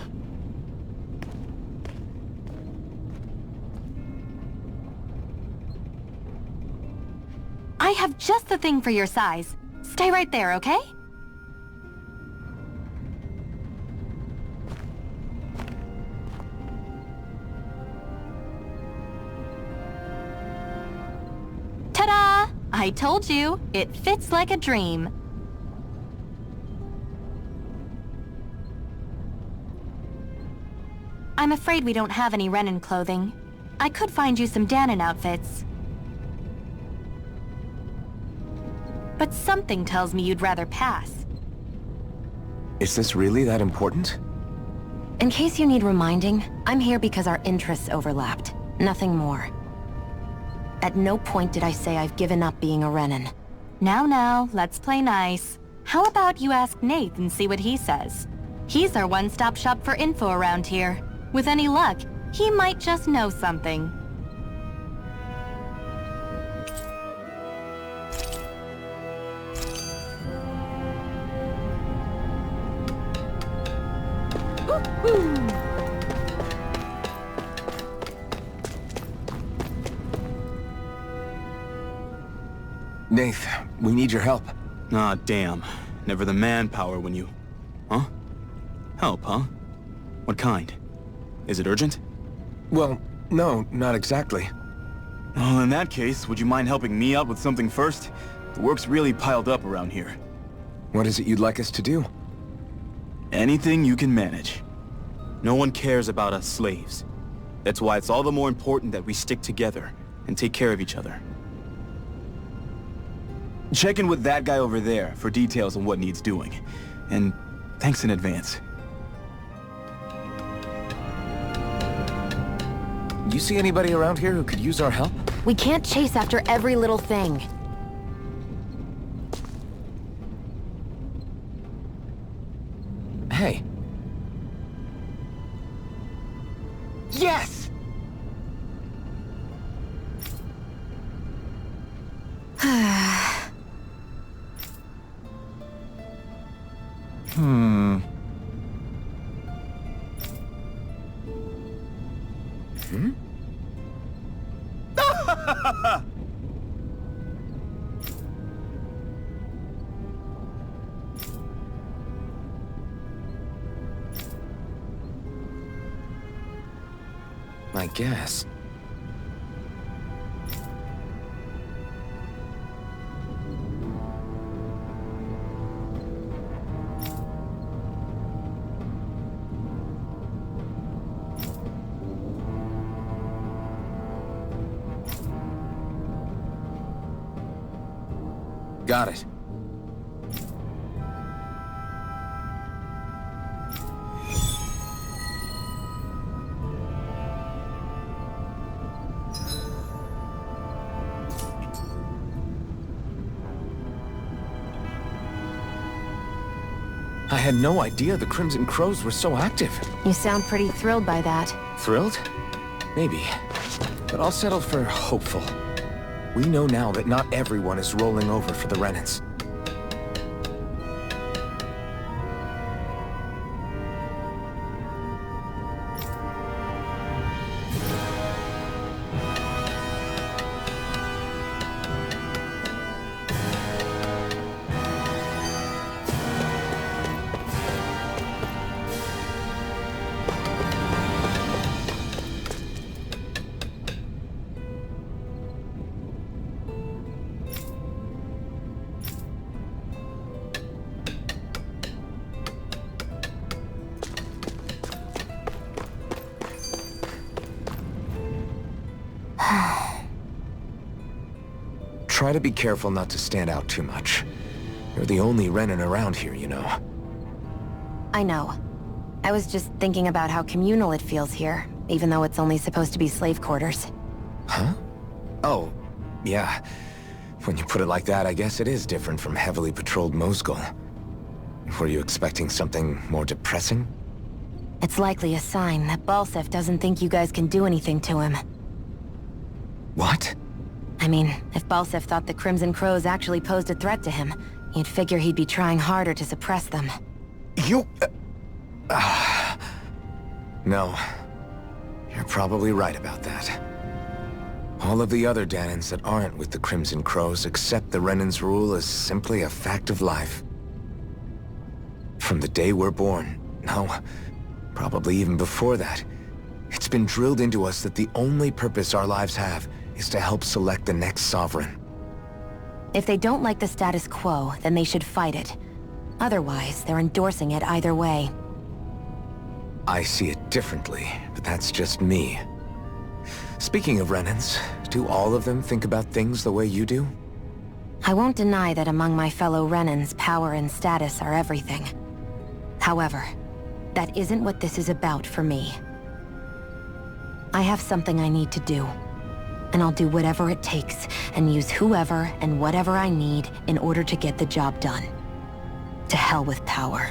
S8: I have just the thing for your size. Stay right there, okay? Ta-da! I told you, it fits like a dream. I'm afraid we don't have any Renan clothing. I could find you some Danon outfits. But something tells me you'd rather pass.
S4: Is this really that important?
S3: In case you need reminding, I'm here because our interests overlapped. Nothing more. At no point did I say I've given up being a Renan.
S8: Now, let's play nice. How about you ask Nath and see what he says? He's our one-stop shop for info around here. With any luck, he might just know something.
S4: Nath, we need your help.
S6: Ah, damn. Never the manpower when you... Huh? Help, huh? What kind? Is it urgent?
S4: Well, no, not exactly.
S6: Well, in that case, would you mind helping me out with something first? The work's really piled up around here.
S4: What is it you'd like us to do?
S6: Anything you can manage. No one cares about us slaves. That's why it's all the more important that we stick together and take care of each other. Check in with that guy over there for details on what needs doing. And thanks in advance.
S4: You see anybody around here who could use our help?
S3: We can't chase after every little thing.
S4: Hey. Yes! I guess. Got it. I had no idea the Crimson Crows were so active.
S3: You sound pretty thrilled by that.
S4: Thrilled? Maybe. But I'll settle for hopeful. We know now that not everyone is rolling over for the Renans. Try to be careful not to stand out too much. You're the only Renan around here, you know.
S3: I know. I was just thinking about how communal it feels here, even though it's only supposed to be slave quarters.
S4: Huh? Oh, yeah. When you put it like that, I guess it is different from heavily patrolled Mosgul. Were you expecting something more depressing?
S3: It's likely a sign that Balseph doesn't think you guys can do anything to him.
S4: What?
S3: I mean, if Balseph thought the Crimson Crows actually posed a threat to him, you'd figure he'd be trying harder to suppress them.
S4: You... No. You're probably right about that. All of the other Danans that aren't with the Crimson Crows accept the Renan's rule as simply a fact of life. From the day we're born, no, probably even before that, it's been drilled into us that the only purpose our lives have is to help select the next sovereign.
S3: If they don't like the status quo, then they should fight it. Otherwise, they're endorsing it either way.
S4: I see it differently, but that's just me. Speaking of Renans, do all of them think about things the way you do?
S3: I won't deny that among my fellow Renans, power and status are everything. However, that isn't what this is about for me. I have something I need to do. And I'll do whatever it takes, and use whoever and whatever I need in order to get the job done. To hell with power.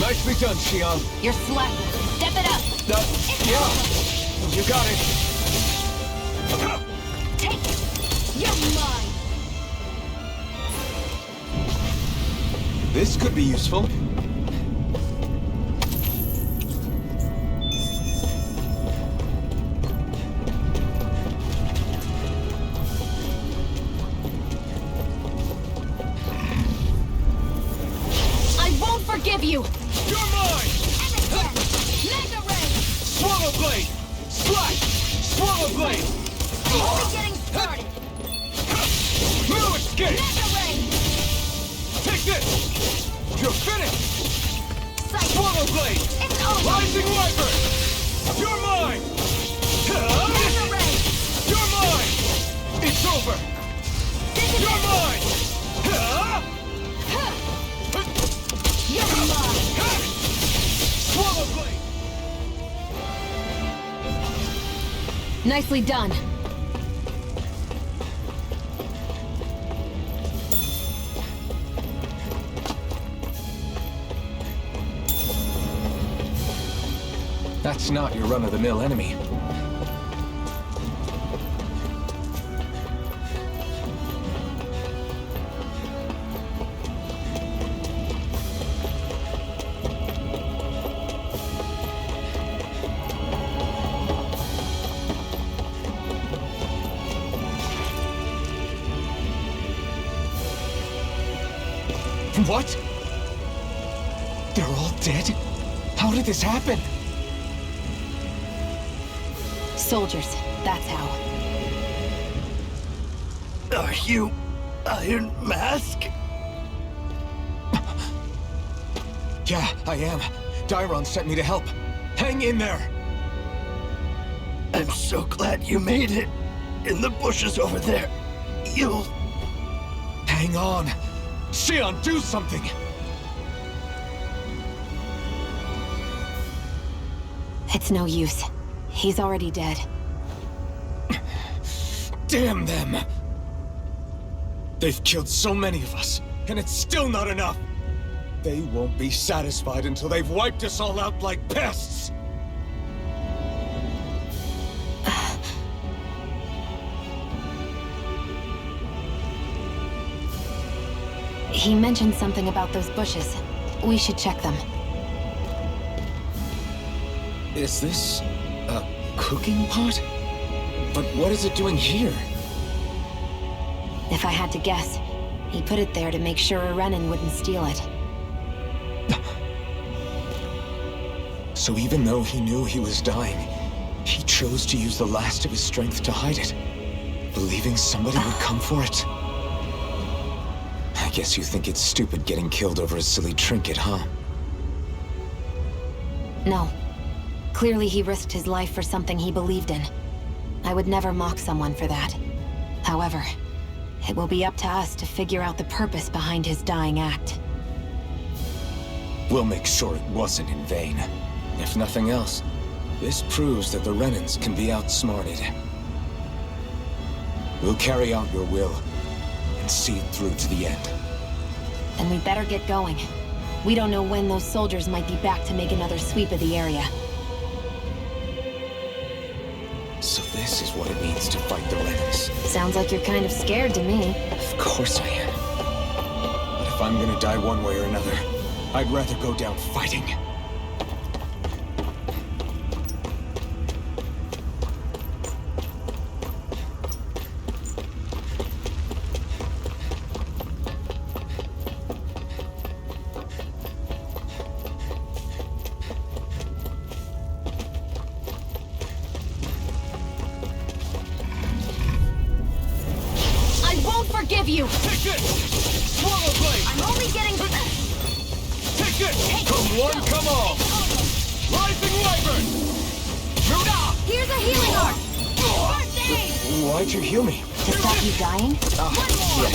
S9: Nicely done, Xion.
S8: You're slacking. Step it up.
S9: Yeah. You got it.
S8: Take it. You're mine.
S9: This could be useful.
S8: Forgive you!
S9: You're mine!
S8: Mega Ray!
S9: Swallow Blade! Slash! Swallow Blade!
S8: Only getting started!
S9: No escape!
S8: Mega Ray!
S9: Take this! You're finished! Swallow Blade!
S8: It's over!
S9: Rising Wyvern! You're mine!
S8: Mega Ray!
S9: You're mine!
S8: You're mine!
S9: Swallow blade!
S8: Nicely done.
S4: That's not your run-of-the-mill enemy.
S11: What? They're all dead? How did this happen?
S8: Soldiers, that's how.
S9: Are you Iron Mask?
S11: Yeah, I am. Dairon sent me to help. Hang in there!
S9: I'm so glad you made it. In the bushes over there. You'll...
S11: Hang on! Xion, do something!
S3: It's no use. He's already dead.
S11: Damn them! They've killed so many of us, and it's still not enough! They won't be satisfied until they've wiped us all out like pests!
S3: He mentioned something about those bushes. We should check them.
S11: Is this a cooking pot? But what is it doing here?
S3: If I had to guess, he put it there to make sure a Renan wouldn't steal it.
S11: So even though he knew he was dying, he chose to use the last of his strength to hide it, believing somebody would come for it. I guess you think it's stupid getting killed over a silly trinket, huh?
S3: No. Clearly he risked his life for something he believed in. I would never mock someone for that. However, it will be up to us to figure out the purpose behind his dying act.
S11: We'll make sure it wasn't in vain. If nothing else, this proves that the Renans can be outsmarted. We'll carry out your will, and see it through to the end.
S3: Then we better get going. We don't know when those soldiers might be back to make another sweep of the area.
S11: So this is what it means to fight the Renans.
S3: Sounds like you're kind of scared to me.
S11: Of course I am. But if I'm gonna die one way or another, I'd rather go down fighting.
S8: Forgive you!
S9: Take this! Swallow blade!
S8: I'm only getting...
S9: Take this! Come one, come all! Rising Wyvern!
S8: Here's a healing art! First aid!
S11: Why'd you heal me?
S3: To stop you dying?
S11: Yeah.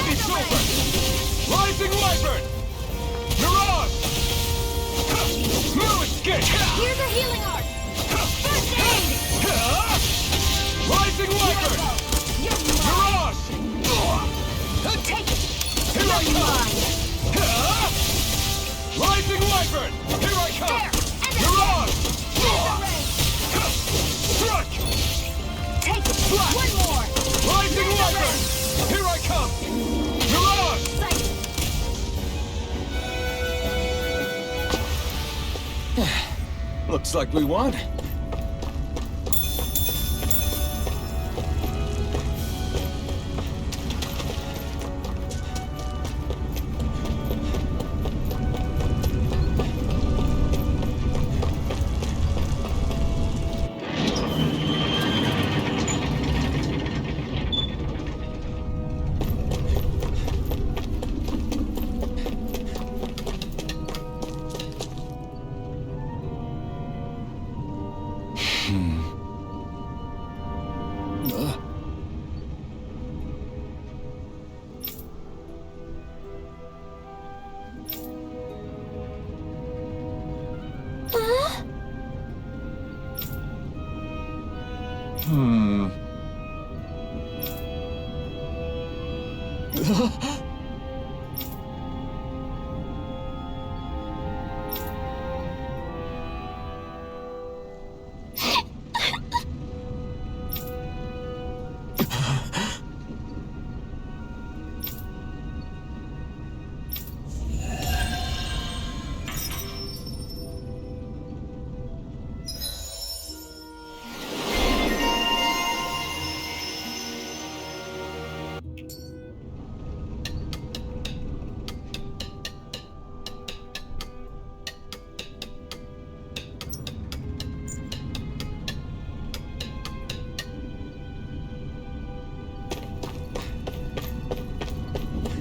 S9: It's over! Rising Wyvern! Mirage! No escape!
S8: Here's a healing art! First aid!
S9: Rising Wyvern! Mirage!
S8: Take it!
S9: Here I come! Rising Wyvern! Here I come! Mirage! Strike!
S8: Take it!
S9: Blast!
S8: One more!
S9: Rising Wyvern! Here I come! Mirage!
S11: Looks like we won.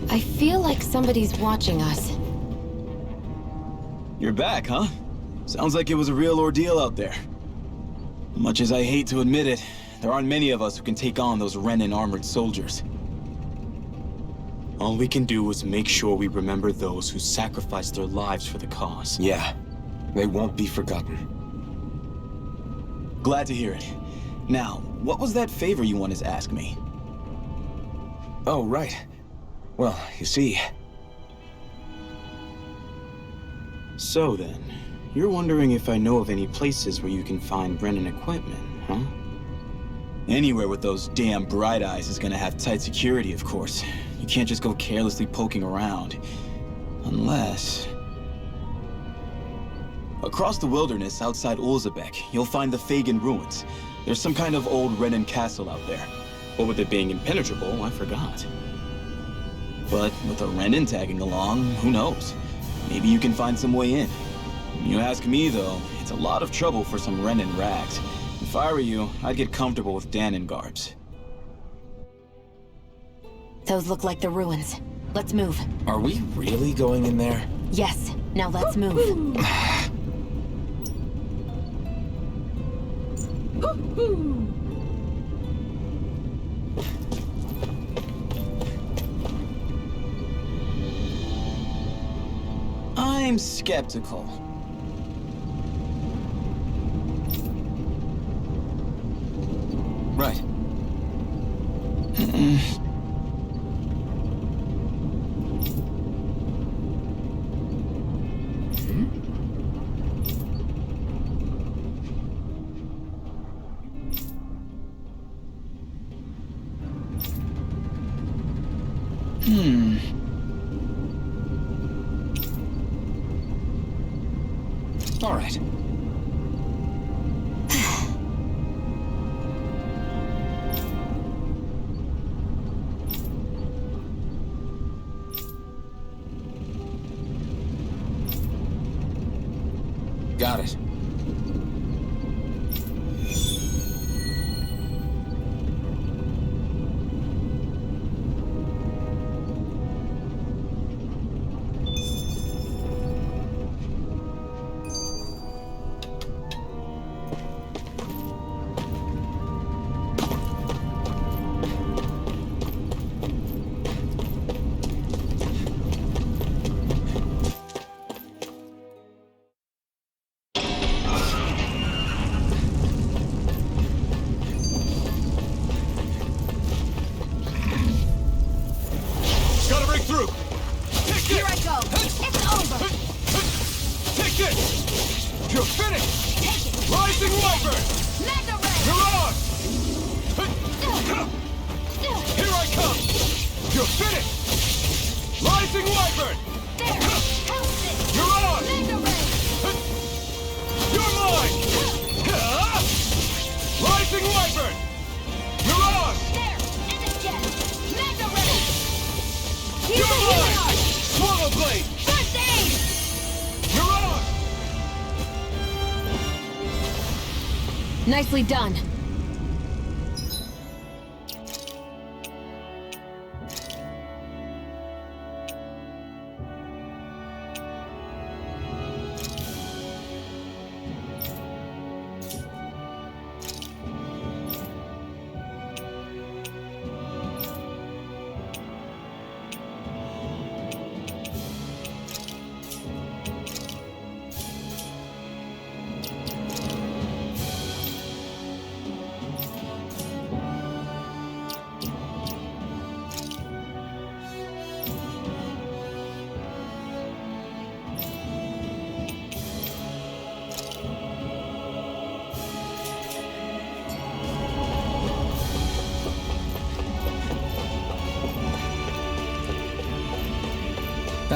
S3: I feel like somebody's watching us.
S12: You're back, huh? Sounds like it was a real ordeal out there. Much as I hate to admit it, there aren't many of us who can take on those Renan armored soldiers. All we can do is make sure we remember those who sacrificed their lives for the cause.
S4: Yeah, they won't be forgotten.
S12: Glad to hear it. Now, what was that favor you wanted to ask me?
S4: Oh, right. Well, you see...
S12: So then, you're wondering if I know of any places where you can find Brennan equipment, huh? Anywhere with those damn Bright Eyes is gonna have tight security, of course. You can't just go carelessly poking around. Unless... Across the wilderness outside Ulzebek, you'll find the Fagan ruins. There's some kind of old Renan castle out there. But with it being impenetrable, I forgot. But with a Renan tagging along, who knows? Maybe you can find some way in. You ask me, though, it's a lot of trouble for some Renan rags. If I were you, I'd get comfortable with Danon garbs.
S3: Those look like the ruins. Let's move.
S4: Are we really going in there?
S3: Yes. Now let's move.
S12: I'm skeptical.
S4: Right. All right. Got it.
S3: Nicely done.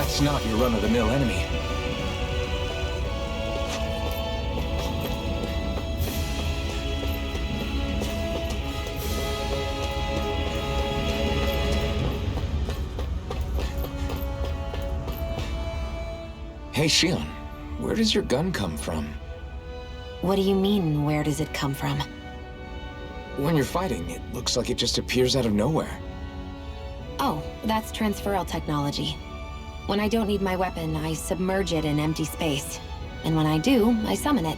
S4: That's not your run-of-the-mill enemy. Hey, Shion, where does your gun come from?
S3: What do you mean, where does it come from?
S4: When you're fighting, it looks like it just appears out of nowhere.
S3: Oh, that's transferal technology. When I don't need my weapon, I submerge it in empty space. And when I do, I summon it.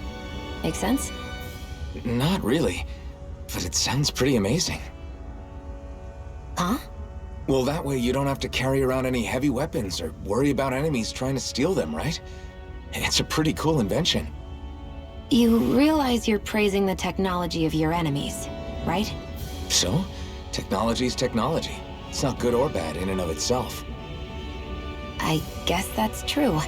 S3: Make sense?
S4: Not really, but it sounds pretty amazing.
S3: Huh?
S4: Well, that way you don't have to carry around any heavy weapons or worry about enemies trying to steal them, right? It's a pretty cool invention.
S3: You realize you're praising the technology of your enemies, right?
S4: So, technology's technology. It's not good or bad in and of itself.
S3: I guess that's true.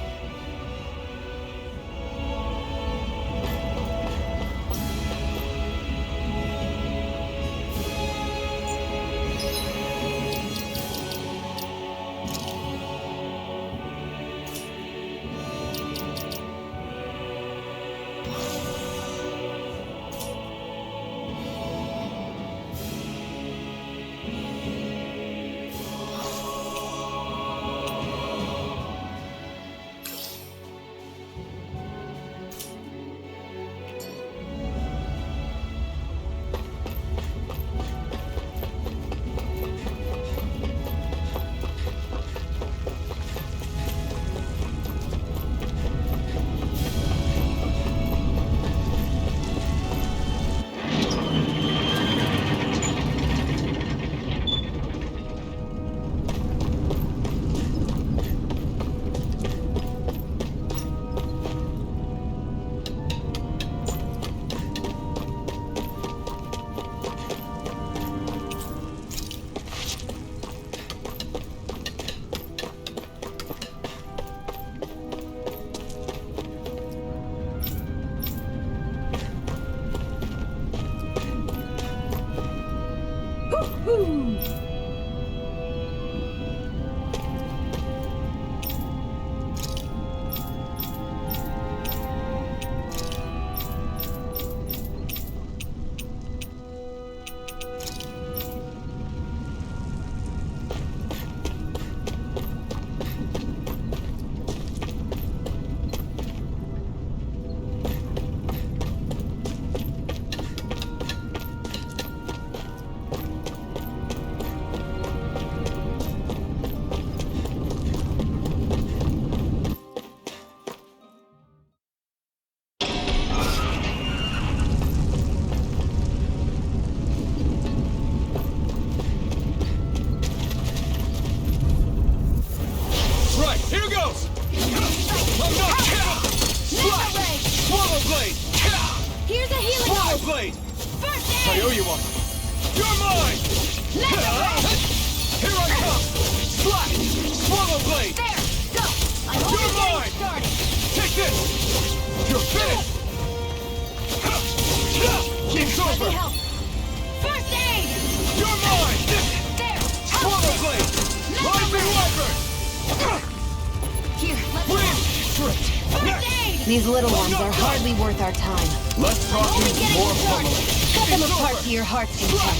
S3: These little ones are hardly worth our time.
S9: Less talking, more pummeling.
S3: Cut them apart to your heart's content.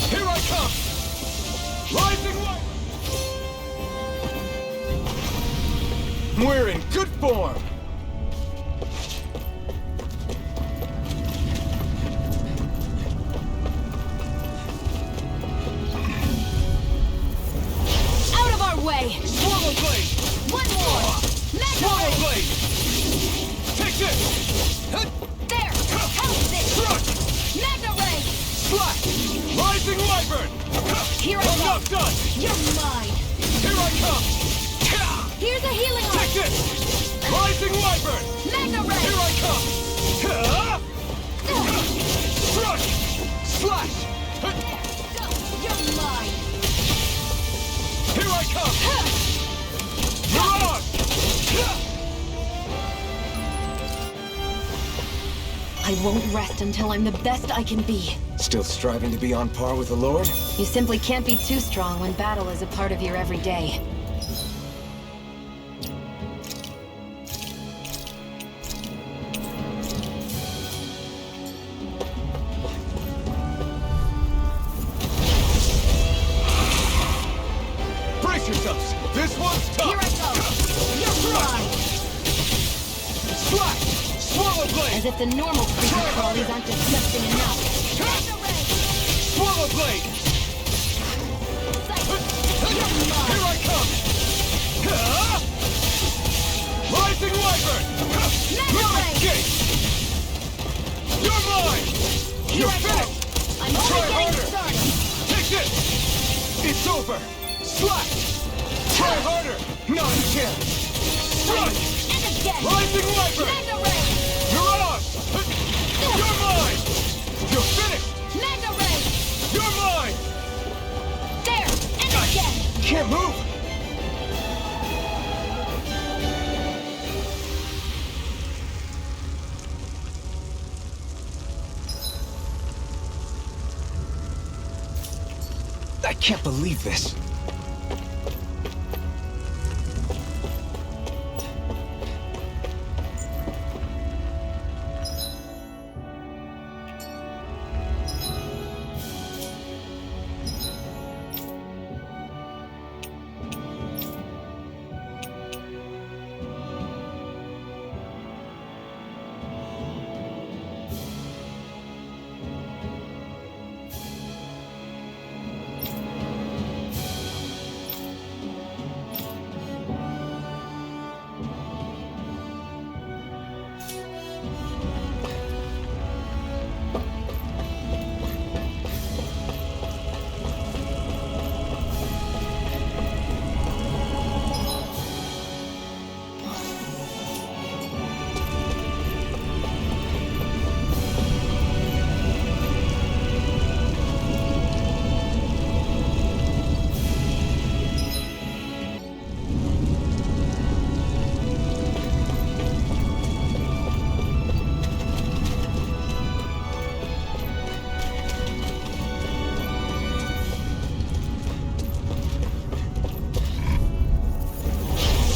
S9: Here I come! Rising light! We're in good form!
S3: Out of our way!
S9: Swallow blade!
S3: One more!
S9: Swallow blade! Take this!
S3: There! Help this!
S9: Thrust!
S3: Magna Ray!
S9: Slash! Rising Wyvern!
S3: Here I
S9: I'm
S3: go!
S9: not done!
S3: You're mine!
S9: Here I come!
S3: Here's a healing arm!
S9: Take this! Rising Wyvern!
S3: Magna Ray!
S9: Here I come! Thrust! Slash!
S3: You're mine!
S9: Here I come! Mirage!
S3: I won't rest until I'm the best I can be.
S4: Still striving to be on par with the Lord?
S3: You simply can't be too strong when battle is a part of your everyday.
S8: As if the normal creature crawlies aren't disgusting enough.
S9: Swallow blade! Here I come! Rising Wyvern! No escape! You're mine! You're finished!
S8: I'm only
S9: Try
S8: getting
S9: harder!
S8: started!
S9: Take this! It's over! Slash! Try harder! Not a chance! Strike!
S8: And again!
S9: Rising Wyvern!
S8: Mega Ray!
S9: You're on! You're mine! You're finished!
S8: Mega Ray!
S9: You're mine!
S8: There! And again!
S9: Can't move!
S11: I can't believe this.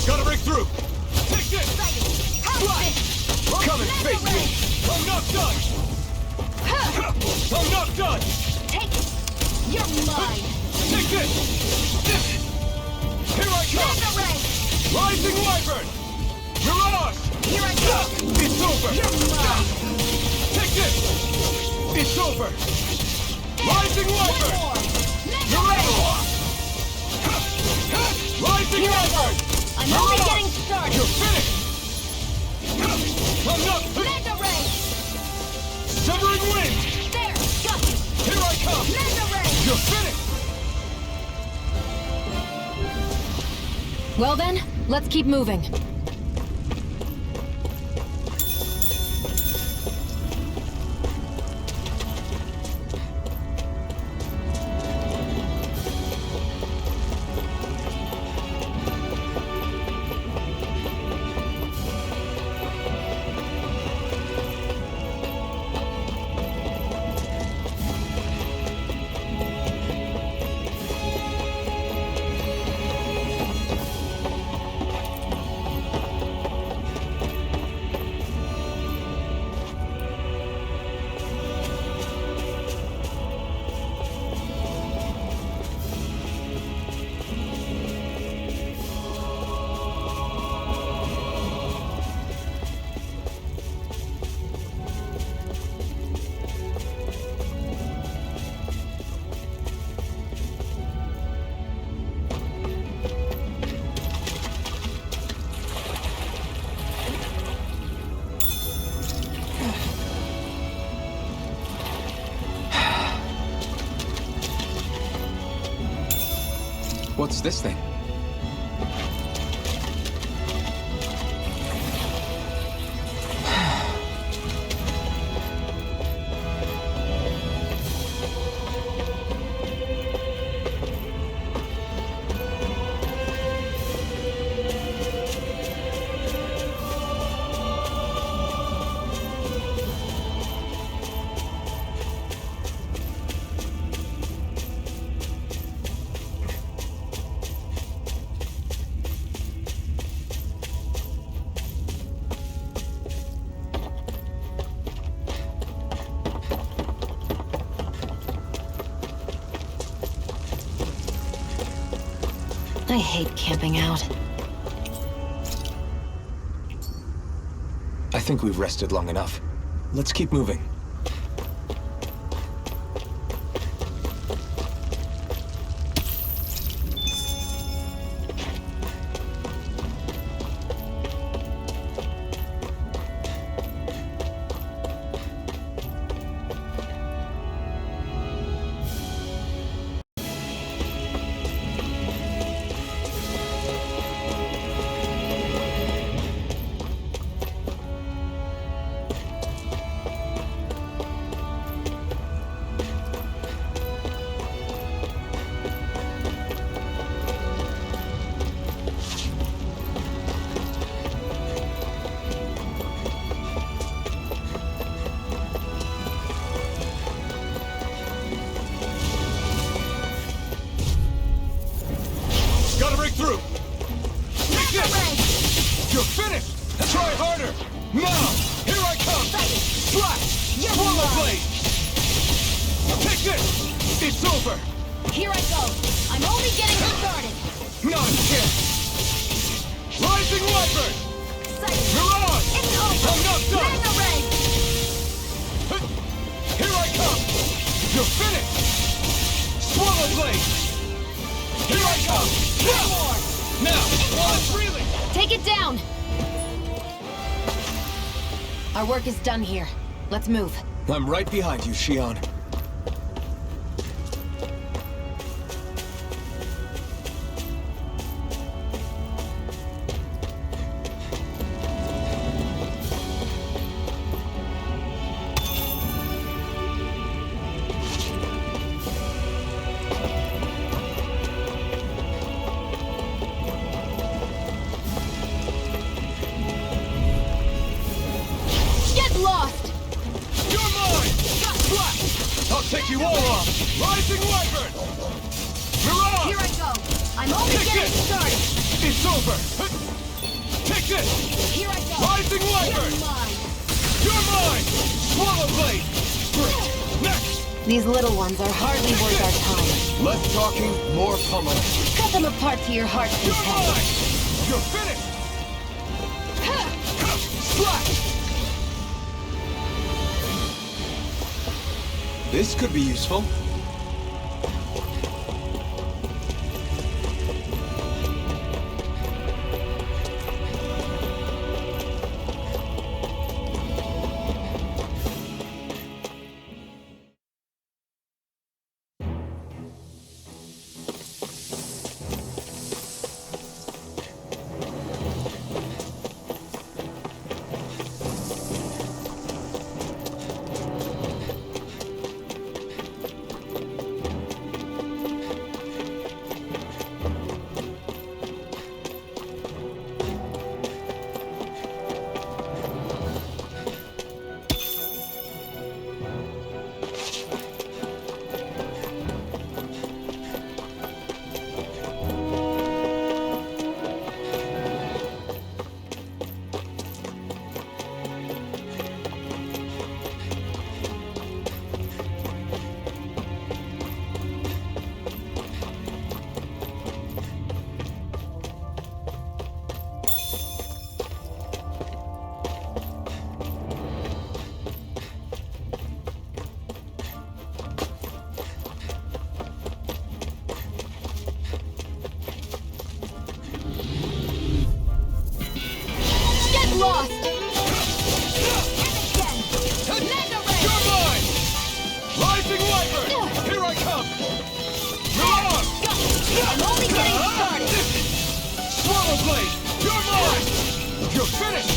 S9: Gotta break through! Take this! Slash! Come and face me! I'm not done! I'm not done!
S8: Take it! You're mine!
S9: Take this! Here I come!
S8: Mega Ray!
S9: Rising Wyvern! Mirage!
S8: Here I come!
S9: It's over!
S8: You're mine!
S9: Take this! It's over! Rising Wyvern!
S8: One more! Mega Ray!
S9: Rising Wyvern!
S8: I'm only getting started!
S9: You're finished! I'm not...
S8: Mega Ray!
S9: Severing wind!
S8: There! Got you!
S9: Here I come!
S8: Mega Ray!
S9: You're finished!
S8: Well then, let's keep moving.
S11: What's this thing?
S3: I hate camping out.
S11: I think we've rested long enough. Let's keep moving.
S9: Gotta break through! Take this! You're finished! Try harder! Now! Here I come! Slash! Swallow blade! Take this! It's over!
S8: Here I go. I'm only getting started.
S9: Not a chance! Rising Wyvern! Mirage!
S8: It's over.
S9: I'm not done!
S8: Magna Ray!
S9: Here I come! You're finished! Swallow blade! Here I come! Now! While it's reeling!
S8: Take it down! Our work is done here. Let's move.
S11: I'm right behind you, Shion.
S8: Lost!
S9: You're mine! Blast! I'll take you all off! Rising Wyvern! Mirage!
S8: Here I go! I'm only
S9: Take
S8: getting
S9: this!
S8: started!
S9: It's over! Take this!
S8: Here I go!
S9: Rising Wyvern! You're mine! Swallow blade! Great! Next!
S3: These little ones are hardly worth our time.
S9: Less talking, more pummeling.
S3: Cut them apart to your heart's
S9: You're
S3: content.
S9: mine! You're finished! Slash!
S11: This could be useful.
S8: Lost!
S9: You're mine! Rising Wyvern! Here I come! Mirage!
S8: I'm only getting started!
S9: Swallow blade! You're mine! You're finished!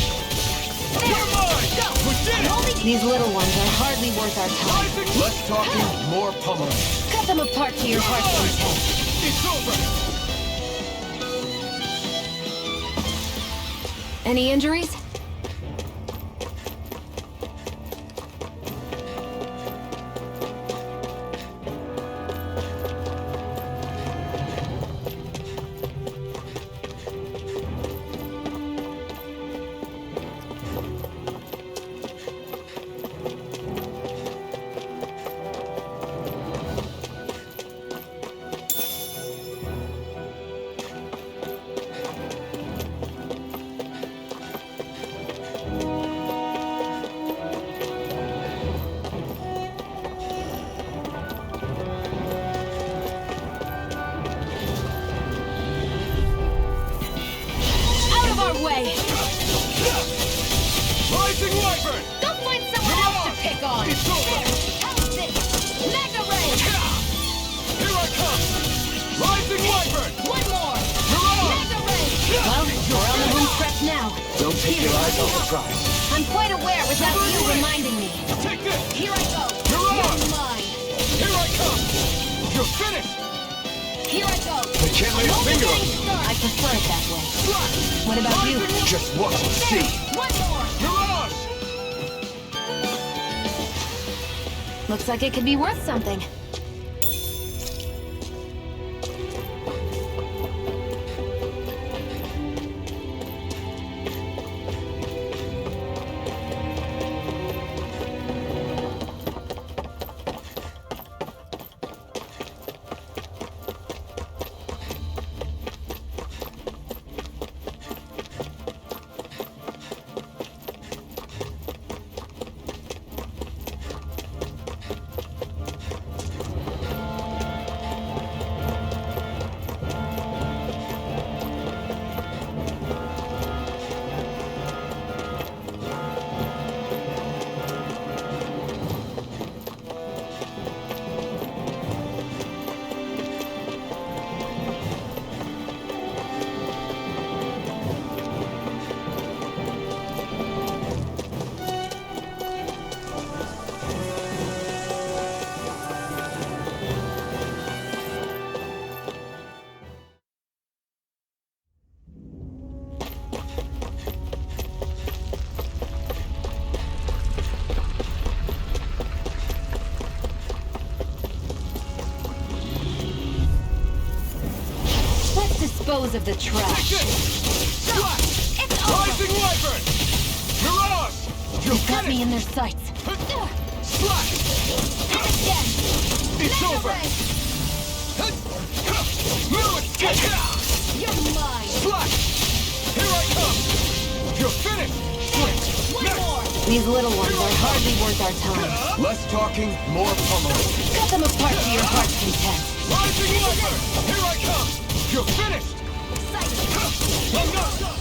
S9: You're mine! We did it!
S3: These little ones are hardly worth our time.
S9: Rising... Less talking, more pummeling.
S3: Cut them apart to your heart's content.
S9: It's over!
S3: Any injuries?
S11: Don't take your eyes off the prize.
S3: I'm quite aware without you reminding me.
S9: Take this!
S3: Here I go.
S9: Mirage!
S3: You're mine.
S9: Here I come! You're finished!
S3: Here I go.
S11: They can't lay a finger on you.
S3: I prefer it that way. What about you?
S11: Just watch and see.
S3: One more.
S9: Mirage!
S3: Looks like it could be worth something. Dispose of the trash.
S9: Take this! Splash!
S3: It's over.
S9: Rising Wyvern! Mirage!
S3: You've got me in their sights.
S9: Splash!
S3: And again.
S9: It's
S3: Mega
S9: over!
S3: Ray.
S9: You're
S3: mine.
S9: Splash! Here I come! You're finished!
S3: One more. These little ones are hardly worth our time.
S11: Less talking, more pummeling.
S3: Cut them apart to your heart's content.
S9: Rising Wyvern! Here I come! You're finished! I'm not done!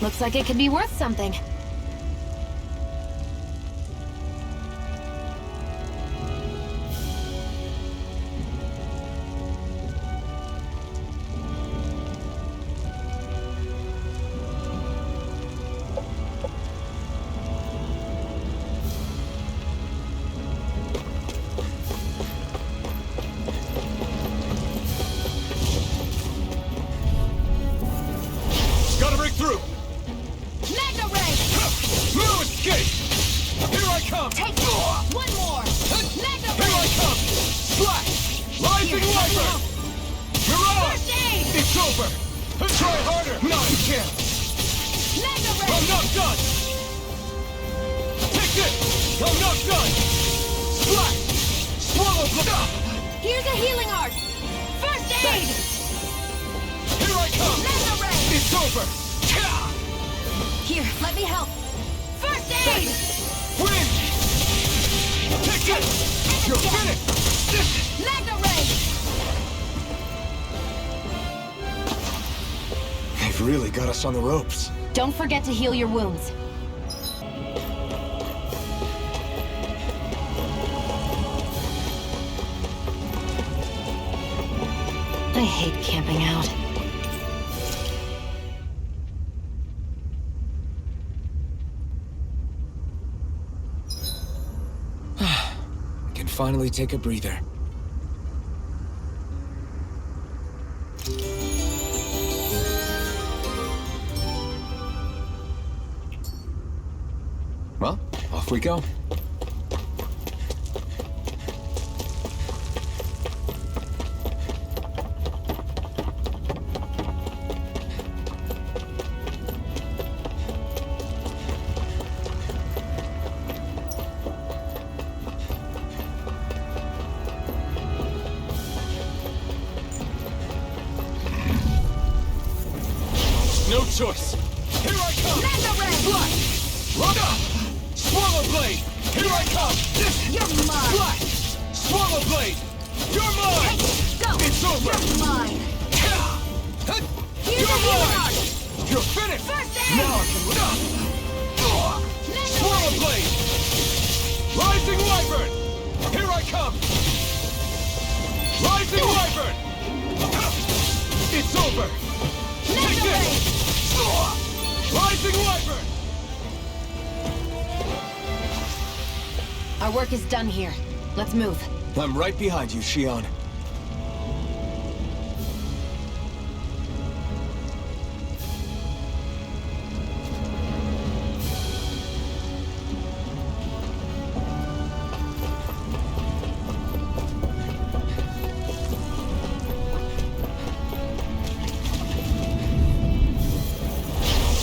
S3: Looks like it could be worth something.
S9: Gotta break through!
S3: Mega Ray!
S9: No escape! Here I come!
S3: Take one more! Mega
S9: Here I
S3: Ray!
S9: come! Splash! Rising Wyvern! Mirage!
S3: First aid!
S9: It's over! Try harder! No, you can't!
S3: Mega
S9: I'm
S3: Ray!
S9: not done! Take this! I'm not done! Splash! Swallow blood!
S3: Here's a healing art! First aid!
S9: Here I come!
S3: Mega Ray!
S9: It's over!
S3: Here, let me help! First aid!
S9: Win! Take it! You're finished!
S3: Mega Ray!
S11: They've really got us on the ropes.
S3: Don't forget to heal your wounds. I hate camping out.
S11: Can finally take a breather. Well, off we go.
S9: No choice! Here I come!
S3: Mega Ray!
S9: Splash! Run! Swallow Blade! Here I come!
S3: You're mine!
S9: Splash! Swallow Blade! You're mine!
S3: Go!
S9: It's over!
S3: You're mine! Here's
S9: You're
S3: a healing
S9: mine!
S3: art!
S9: You're finished!
S3: First aid!
S9: Now I can live!
S3: Mega
S9: Swallow
S3: Ray!
S9: Blade! Rising Wyvern! Here I come! Rising Wyvern! It's over! Take this! Rising Wyvern!
S3: Our work is done here. Let's move.
S11: I'm right behind you, Shion.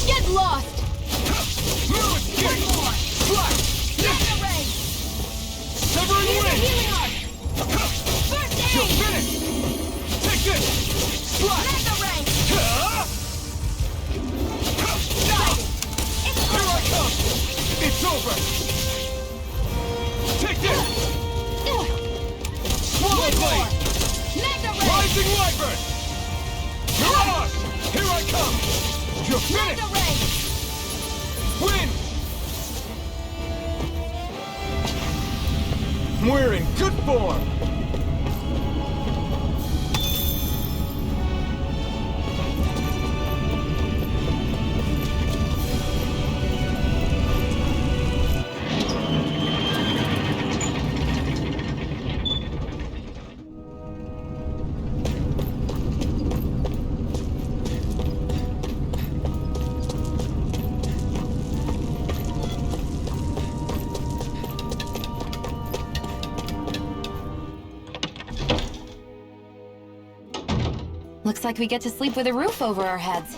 S3: Get lost!
S9: Severing Wind!
S3: Healing arc! First aid!
S9: You're finished! Take this! Slash!
S3: Mega rank!
S9: Here I come! It's over! Take this! Swallow Blade!
S3: Mega rank!
S9: Rising Wyvern! Mirage! Here I come! You're finished!
S3: Mega rank!
S9: Win! We're in good form!
S3: Looks like we get to sleep with a roof over our heads.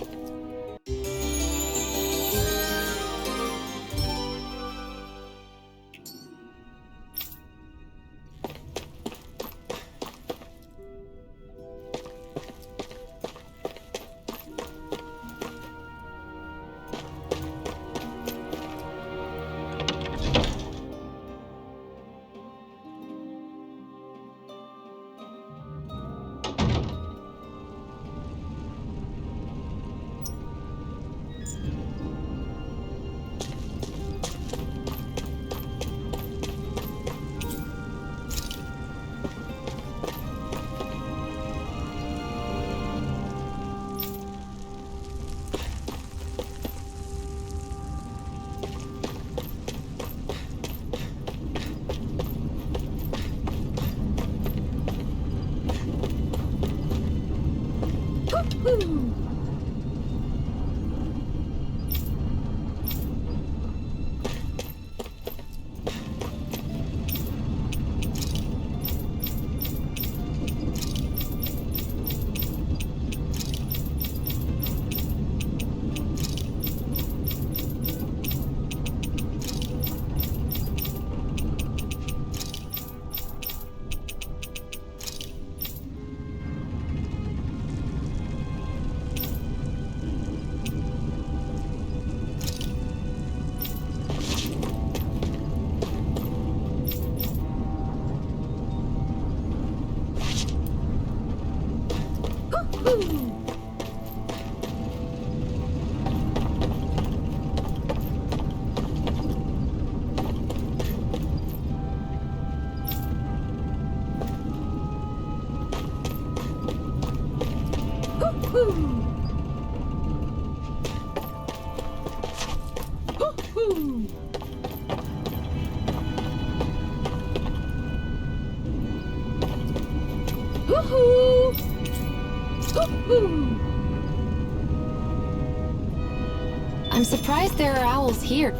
S3: I'm surprised there are owls here,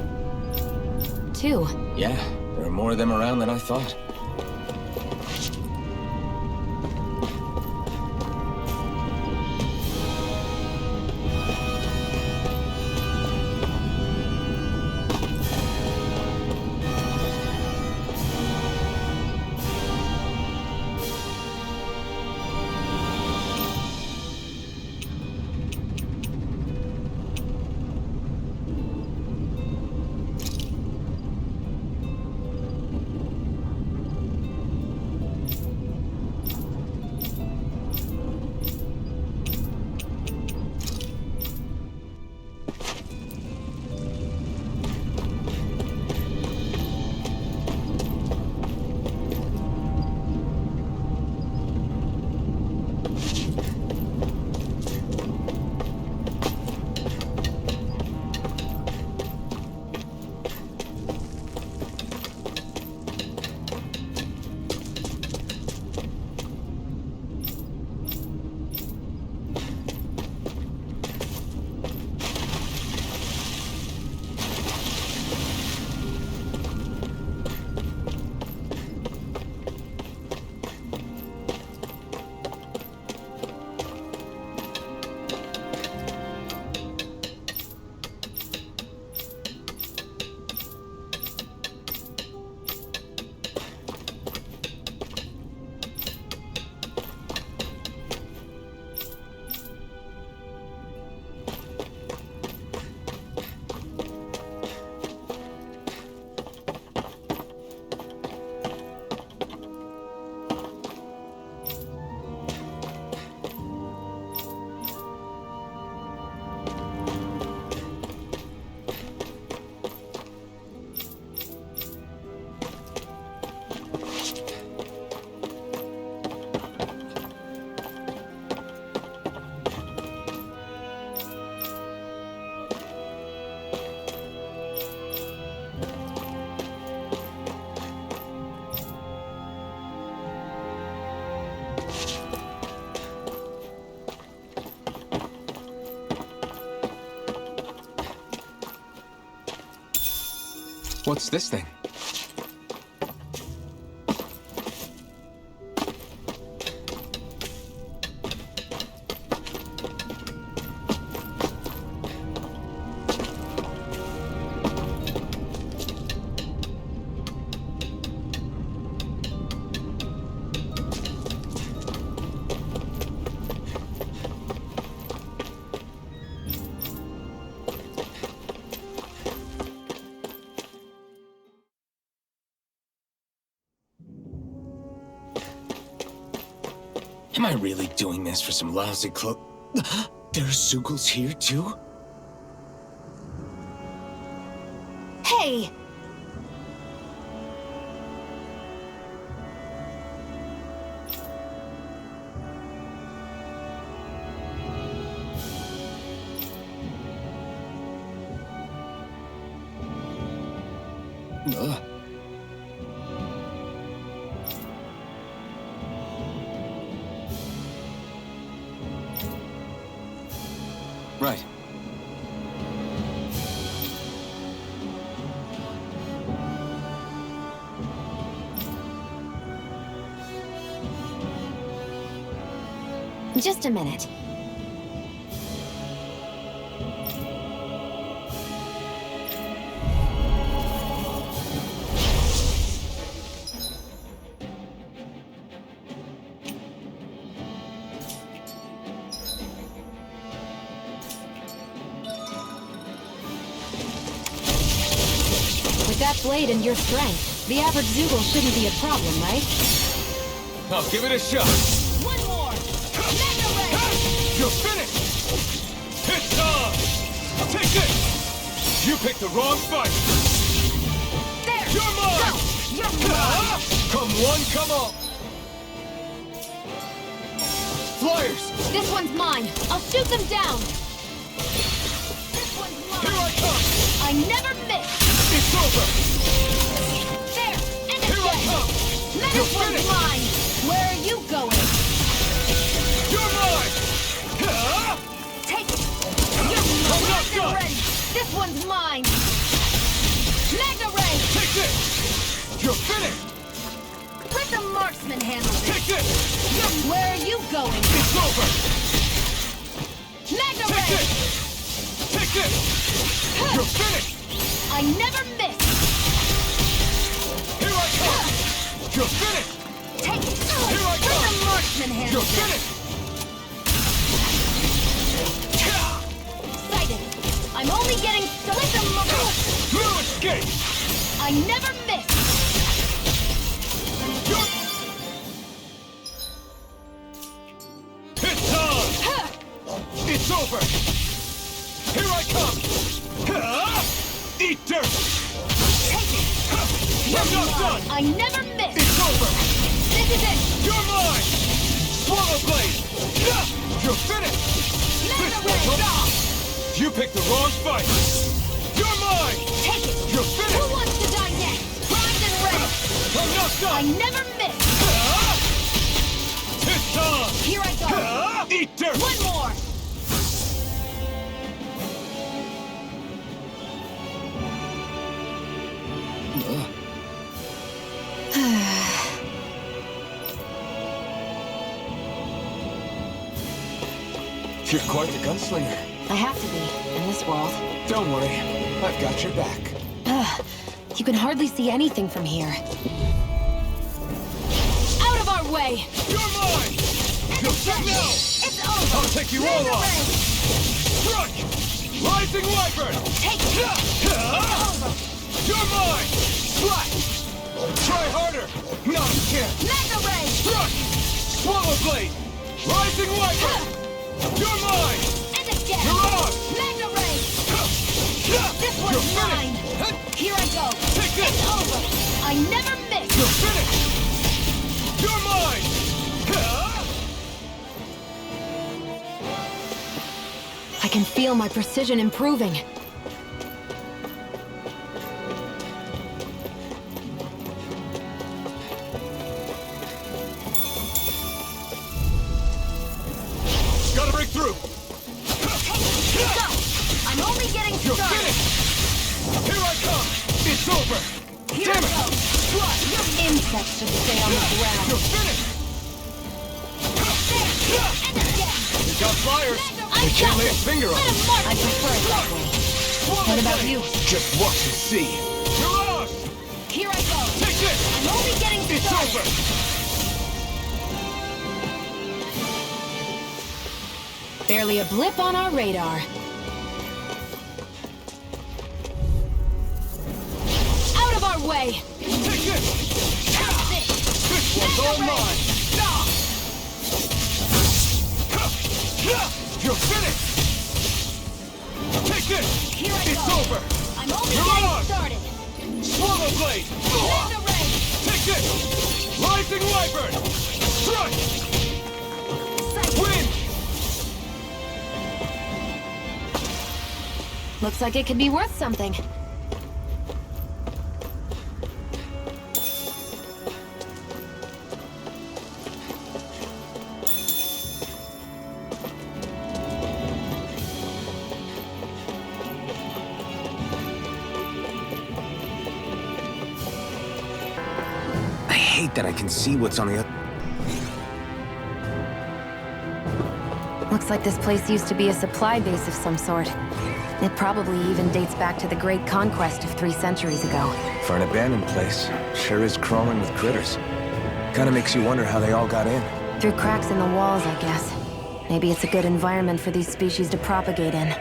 S3: too.
S4: Yeah, there are more of them around than I thought.
S11: What's this thing? Am I really doing this for some lousy There's Zeugles here, too?
S3: Hey!
S11: Right.
S3: Just a minute. With that blade and your strength, the average Zeugle shouldn't be a problem, right?
S9: I'll give it a shot.
S3: One more! Mega Ray!
S9: You're finished! It's on! Take this! You picked the wrong fight!
S3: There!
S9: You're mine!
S3: Go! You're mine!
S9: Come one, come all! Flyers!
S3: This one's mine! I'll shoot them down! This one's mine!
S9: Here I come!
S3: I never miss!
S9: It's over!
S3: There! And
S9: Here I
S3: again!
S9: come!
S3: This
S9: You're
S3: one's
S9: finished!
S3: mine! Where are you going?
S9: You're mine!
S3: Take it!
S9: I'm not
S3: Magna
S9: done!
S3: Ray! This one's mine! Magna Ray!
S9: Take this! You're finished!
S3: Let the marksman handle this!
S9: Take this!
S3: Where are you going?
S9: It's over!
S3: Magna
S9: Take
S3: Ray!
S9: this! Take this! You're finished!
S3: I never miss!
S9: Here I come! You're finished!
S3: Take it!
S9: Here I
S3: Let
S9: come!
S3: the marksman handle
S9: You're
S3: this!
S9: finished!
S3: Sighted! I'm only getting let the
S9: No escape!
S3: I never miss!
S9: It's on! It's over! Here I come! Eat dirt!
S3: Take it!
S9: I'm not done!
S3: I never miss!
S9: It's over!
S3: This is it!
S9: You're mine! Swallow blade! You're finished!
S3: Magna
S9: This
S3: Ray!
S9: will You picked the wrong fight! You're mine!
S3: Take it!
S9: You're finished!
S3: Who wants to die next? Primed and ready!
S9: I'm not
S3: I
S9: done!
S3: never miss!
S9: It's on!
S3: Here I go!
S9: Eat dirt!
S3: One more!
S11: You're quite the gunslinger.
S3: I have to be, in this world.
S11: Don't worry, I've got your back.
S3: You can hardly see anything from here. Out of our way!
S9: You're mine! You'll check now!
S3: It's over!
S9: I'll take you all
S3: Magna
S9: on!
S3: Ray!
S9: Crush! Rising Wyvern!
S3: Take it! It's over!
S9: You're mine! Slash! Try harder! Not again!
S3: Magna Ray!
S9: Crush! Swallow blade! Rising Wyvern! You're mine!
S3: And again!
S9: You're on!
S3: Magna Ray! This
S9: You're
S3: one's
S9: finished!
S3: mine! Here I go!
S9: Take this!
S3: It's over! I never miss!
S9: You're finished! You're mine!
S3: I can feel my precision improving.
S9: Gotta break through!
S3: Go! I'm only getting
S9: You're
S3: started!
S9: finished! Here I come! It's It's over!
S8: Here
S9: Damn
S8: we
S9: it!
S8: go.
S9: Fly!
S8: Insects should stay on the ground.
S9: You're finished! You got flyers! They can't lay a finger on it.
S8: I prefer it that way. What about you?
S9: Just watch and see. You're lost!
S8: Here I go.
S9: Take this!
S8: I'm only getting
S9: It's
S8: started.
S9: over!
S8: Barely a blip on our radar. Out of our way!
S9: Take this! This one's all mine! You're finished! Take this!
S8: Here I
S9: It's
S8: go.
S9: over!
S8: I'm only
S9: You're
S8: getting
S9: lost!
S8: started.
S9: Swallow Blade!
S8: Laser ray!
S9: Take this! Rising Wyvern! Strike! Win!
S3: Looks like it could be worth something.
S4: I hate that I can see what's on the other...
S3: Looks like this place used to be a supply base of some sort. It probably even dates back to the Great Conquest of 3 centuries ago.
S4: For an abandoned place, sure is crawling with critters. Kinda makes you wonder how they all got in.
S3: Through cracks in the walls, I guess. Maybe it's a good environment for these species to propagate in.